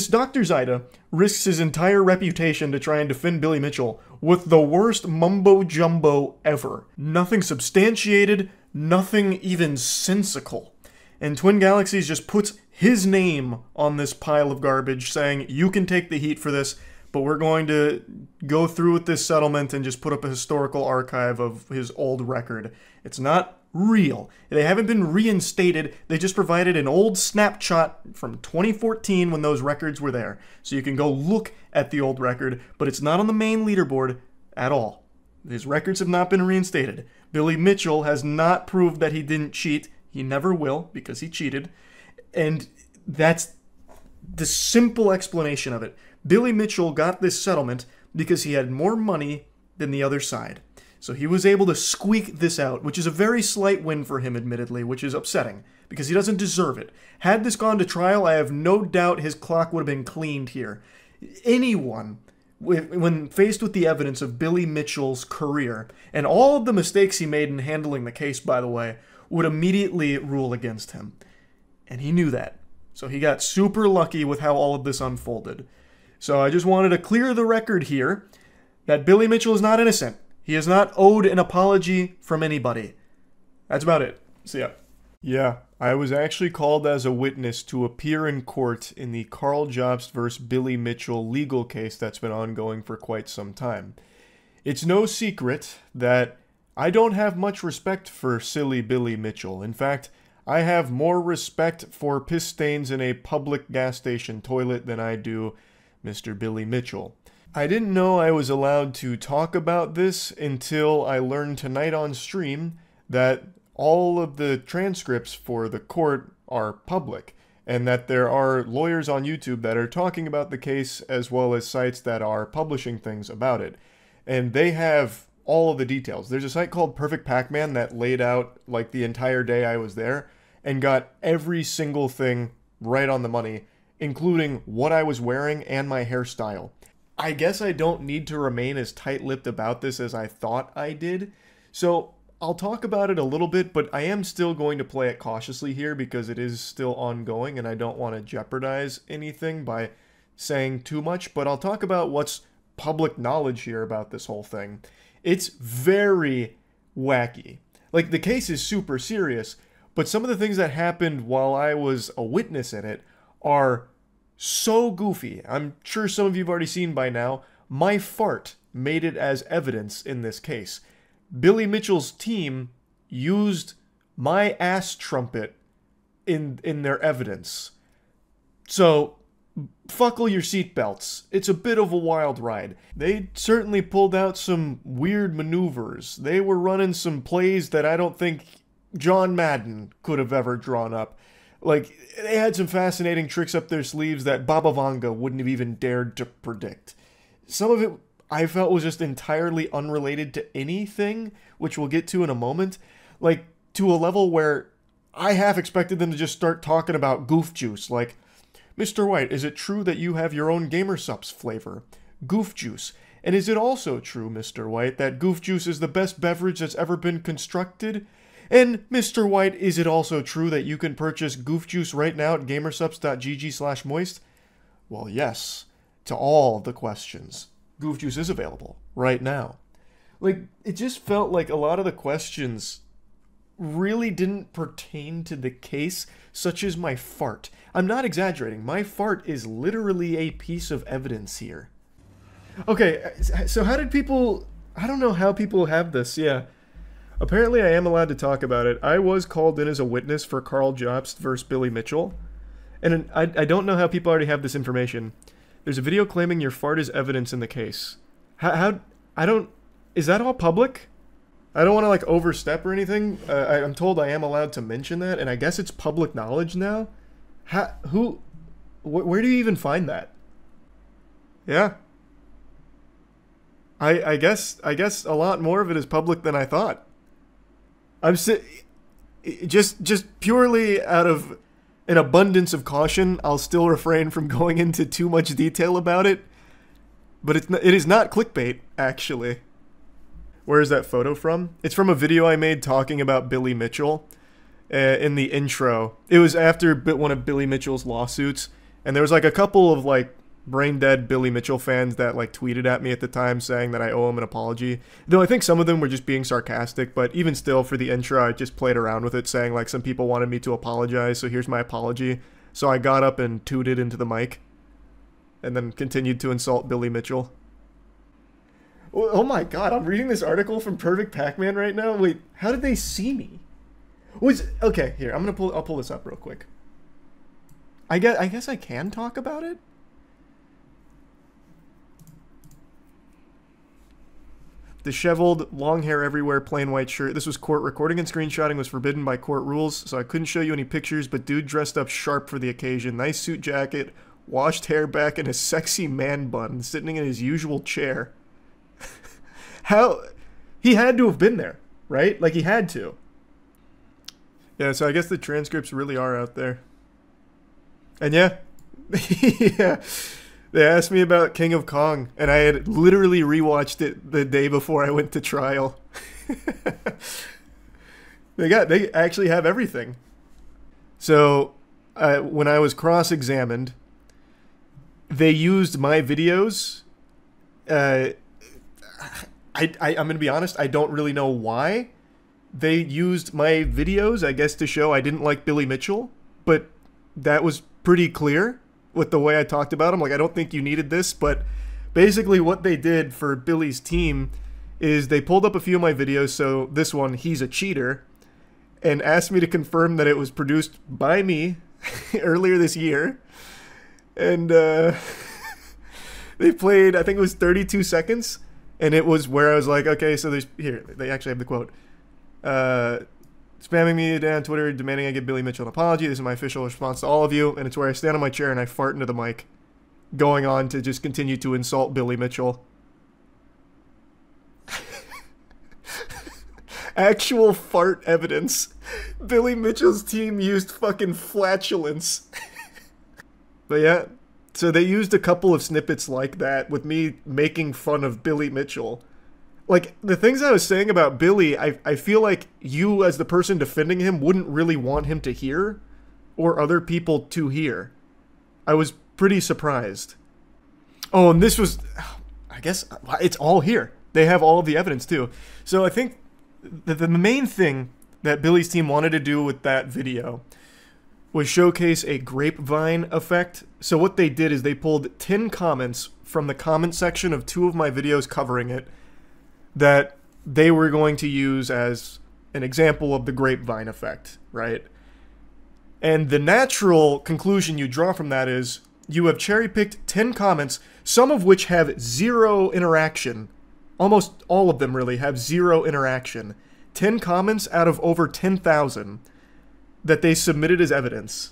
Dr. Zaida risks his entire reputation to try and defend Billy Mitchell with the worst mumbo-jumbo ever. Nothing substantiated, nothing even sensical. And Twin Galaxies just puts his name on this pile of garbage, saying, you can take the heat for this, but we're going to go through with this settlement and just put up a historical archive of his old record. It's not real. They haven't been reinstated. They just provided an old snapshot from 2014 when those records were there. So you can go look at the old record, but it's not on the main leaderboard at all. His records have not been reinstated. Billy Mitchell has not proved that he didn't cheat. He never will, because he cheated. And that's the simple explanation of it. Billy Mitchell got this settlement because he had more money than the other side. So he was able to squeak this out, which is a very slight win for him, admittedly, which is upsetting, because he doesn't deserve it. Had this gone to trial, I have no doubt his clock would have been cleaned here. Anyone, when faced with the evidence of Billy Mitchell's career, and all of the mistakes he made in handling the case, by the way, would immediately rule against him. And he knew that. So he got super lucky with how all of this unfolded. So I just wanted to clear the record here that Billy Mitchell is not innocent. He is not owed an apology from anybody. That's about it. See ya. Yeah, I was actually called as a witness to appear in court in the Carl Jobst vs. Billy Mitchell legal case that's been ongoing for quite some time. It's no secret that I don't have much respect for silly Billy Mitchell. In fact, I have more respect for piss stains in a public gas station toilet than I do Mr. Billy Mitchell. I didn't know I was allowed to talk about this until I learned tonight on stream that all of the transcripts for the court are public, and that there are lawyers on YouTube that are talking about the case as well as sites that are publishing things about it. And they have all of the details. There's a site called Perfect Pac-Man that laid out like the entire day I was there and got every single thing right on the money, including what I was wearing and my hairstyle. I guess I don't need to remain as tight-lipped about this as I thought I did, so I'll talk about it a little bit, but I am still going to play it cautiously here because it is still ongoing and I don't want to jeopardize anything by saying too much, but I'll talk about what's public knowledge here about this whole thing. It's very wacky. Like, the case is super serious, but some of the things that happened while I was a witness in it are so goofy. I'm sure some of you have already seen by now. My fart made it as evidence in this case. Billy Mitchell's team used my ass trumpet in their evidence. So, buckle your seatbelts. It's a bit of a wild ride. They certainly pulled out some weird maneuvers. They were running some plays that I don't think John Madden could have ever drawn up. Like, they had some fascinating tricks up their sleeves that Baba Vanga wouldn't have even dared to predict. Some of it I felt was just entirely unrelated to anything, which we'll get to in a moment. Like, to a level where I half expected them to just start talking about goof juice. Like, Mr. White, is it true that you have your own Gamersups flavor? Goof juice. And is it also true, Mr. White, that goof juice is the best beverage that's ever been constructed? And, Mr. White, is it also true that you can purchase Goof Juice right now at gamersups.gg/moist? Well, yes, to all the questions. Goof Juice is available right now. Like, it just felt like a lot of the questions really didn't pertain to the case, such as my fart. I'm not exaggerating. My fart is literally a piece of evidence here. Okay, so how did people... I don't know how people have this, yeah. Apparently I am allowed to talk about it. I was called in as a witness for Carl Jobst versus Billy Mitchell. And I don't know how people already have this information. There's a video claiming your fart is evidence in the case. How I don't... Is that all public? I don't want to like overstep or anything. I'm told I am allowed to mention that, and I guess it's public knowledge now. Where do you even find that? Yeah. I guess a lot more of it is public than I thought. Just purely out of an abundance of caution, I'll still refrain from going into too much detail about it. But it is not clickbait, actually. Where is that photo from? It's from a video I made talking about Billy Mitchell in the intro. It was after one of Billy Mitchell's lawsuits, and there was like a couple of like brain dead Billy Mitchell fans that like tweeted at me at the time saying that I owe him an apology. Though I think some of them were just being sarcastic, but even still, for the intro, I just played around with it, saying like some people wanted me to apologize, so here's my apology. So I got up and tooted into the mic, and then continued to insult Billy Mitchell. Oh my god, I'm reading this article from Perfect Pac-Man right now. Wait, how did they see me? Okay, here, I'll pull this up real quick. I guess I can talk about it? Disheveled, long hair everywhere, plain white shirt. This was court. Recording and screenshotting was forbidden by court rules, so I couldn't show you any pictures, but dude dressed up sharp for the occasion. Nice suit jacket, washed hair back, and a sexy man bun, sitting in his usual chair. How? He had to have been there, right? Like, he had to. Yeah, so I guess the transcripts really are out there. And yeah. Yeah. They asked me about King of Kong, and I had literally rewatched it the day before I went to trial. They actually have everything. So, when I was cross-examined, they used my videos. I'm going to be honest, I don't really know why they used my videos, I guess to show I didn't like Billy Mitchell, but that was pretty clear with the way I talked about him. Like, I don't think you needed this, but basically what they did for Billy's team is they pulled up a few of my videos, so this one, He's a Cheater, and asked me to confirm that it was produced by me earlier this year, and they played, I think it was 32 seconds, and it was where I was like, okay, so here, they actually have the quote. Spamming me down Twitter, demanding I give Billy Mitchell an apology. This is my official response to all of you. And it's where I stand on my chair and I fart into the mic, going on to just continue to insult Billy Mitchell. Actual fart evidence. Billy Mitchell's team used fucking flatulence. But yeah. So they used a couple of snippets like that with me making fun of Billy Mitchell. Like, the things I was saying about Billy, I feel like you, as the person defending him, wouldn't really want him to hear, or other people to hear. I was pretty surprised. Oh, and this was, I guess, it's all here. They have all of the evidence, too. So I think the main thing that Billy's team wanted to do with that video was showcase a grapevine effect. So what they did is they pulled 10 comments from the comment section of 2 of my videos covering it that they were going to use as an example of the grapevine effect, right? And the natural conclusion you draw from that is you have cherry-picked 10 comments, some of which have 0 interaction. Almost all of them really have 0 interaction. 10 comments out of over 10,000 that they submitted as evidence.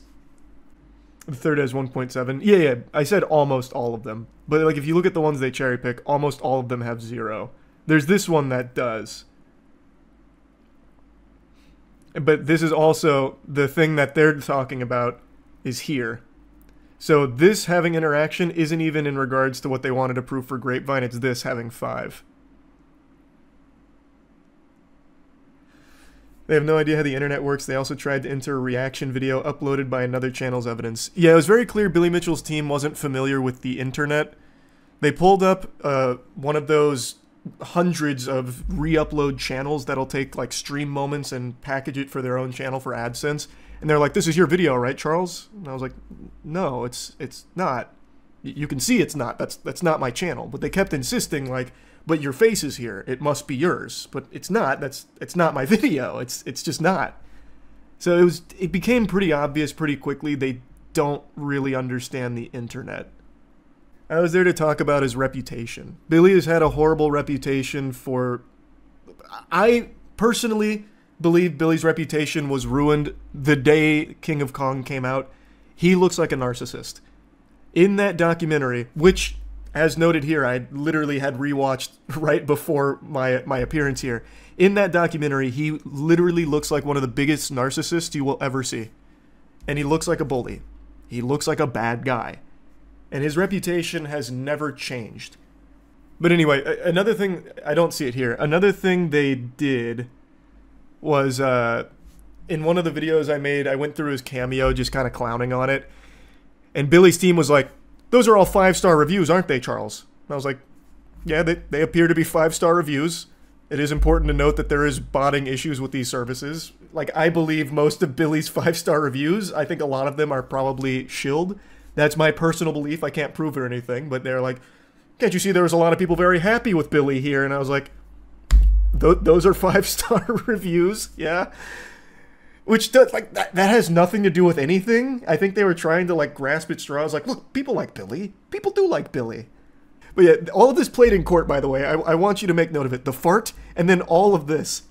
The third has 1.7. Yeah, I said almost all of them. But like if you look at the ones they cherry pick, almost all of them have 0. There's this one that does. But this is also the thing that they're talking about is here. So this having interaction isn't even in regards to what they wanted to prove for Grapevine. It's this having 5. They have no idea how the internet works. They also tried to enter a reaction video uploaded by another channel's evidence. Yeah, it was very clear Billy Mitchell's team wasn't familiar with the internet. They pulled up one of those hundreds of re-upload channels that'll take like stream moments and package it for their own channel for AdSense. And they're like, this is your video, right, Charles? And I was like, no, it's not. You can see it's not. That's not my channel. But they kept insisting like, but your face is here. It must be yours. But it's not. It's not my video. It's just not. So it became pretty obvious pretty quickly they don't really understand the internet. I was there to talk about his reputation. Billy has had a horrible reputation for I personally believe Billy's reputation was ruined the day King of Kong came out. He looks like a narcissist. In that documentary, which, as noted here, I literally had rewatched right before my appearance here. In that documentary, he literally looks like one of the biggest narcissists you will ever see. And he looks like a bully. He looks like a bad guy. And his reputation has never changed. But anyway, another thing, I don't see it here. Another thing they did was, in one of the videos I made, I went through his cameo, just kind of clowning on it. And Billy's team was like, those are all 5-star reviews, aren't they, Charles? And I was like, yeah, they appear to be 5-star reviews. It is important to note that there is botting issues with these services. Like, I believe most of Billy's 5-star reviews, I think a lot of them are probably shilled. That's my personal belief. I can't prove it or anything, but they're like, can't you see there was a lot of people very happy with Billy here? And I was like, those are 5-star reviews, yeah? Which does, like, that has nothing to do with anything. I think they were trying to, like, grasp at straws. Like, look, people like Billy. People do like Billy. But yeah, all of this played in court, by the way. I want you to make note of it. The fart, and then all of this.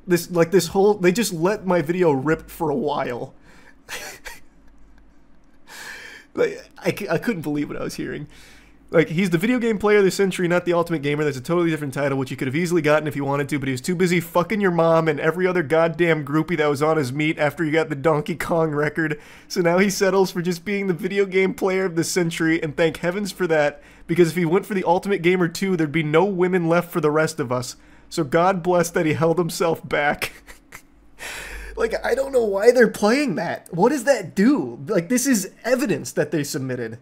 This whole, they just let my video rip for a while. Like, I couldn't believe what I was hearing. Like, he's the video game player of the century, not the ultimate gamer. That's a totally different title, which you could have easily gotten if you wanted to, but he was too busy fucking your mom and every other goddamn groupie that was on his meat after he got the Donkey Kong record. So now he settles for just being the video game player of the century, and thank heavens for that, because if he went for the Ultimate Gamer 2, there'd be no women left for the rest of us. So God bless that he held himself back. Like, I don't know why they're playing that. What does that do? Like, this is evidence that they submitted.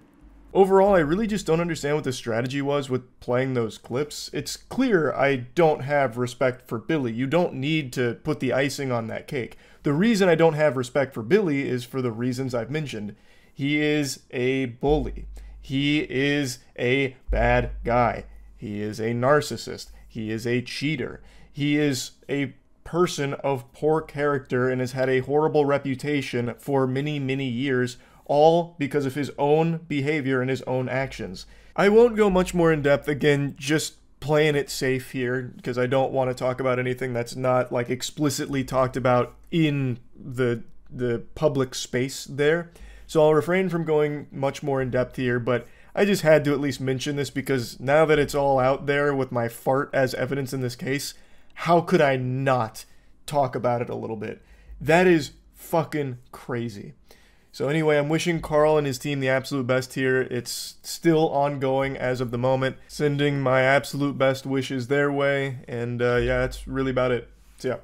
Overall, I really just don't understand what the strategy was with playing those clips. It's clear I don't have respect for Billy. You don't need to put the icing on that cake. The reason I don't have respect for Billy is for the reasons I've mentioned. He is a bully. He is a bad guy. He is a narcissist. He is a cheater. He is a person of poor character and has had a horrible reputation for many, many years, all because of his own behavior and his own actions. I won't go much more in depth, again, just playing it safe here, because I don't want to talk about anything that's not, like, explicitly talked about in the public space there. So I'll refrain from going much more in depth here, but I just had to at least mention this, because now that it's all out there with my fart as evidence in this case, how could I not talk about it a little bit? That is fucking crazy. So anyway, I'm wishing Carl and his team the absolute best here. It's still ongoing as of the moment. Sending my absolute best wishes their way. And yeah, that's really about it. So yeah.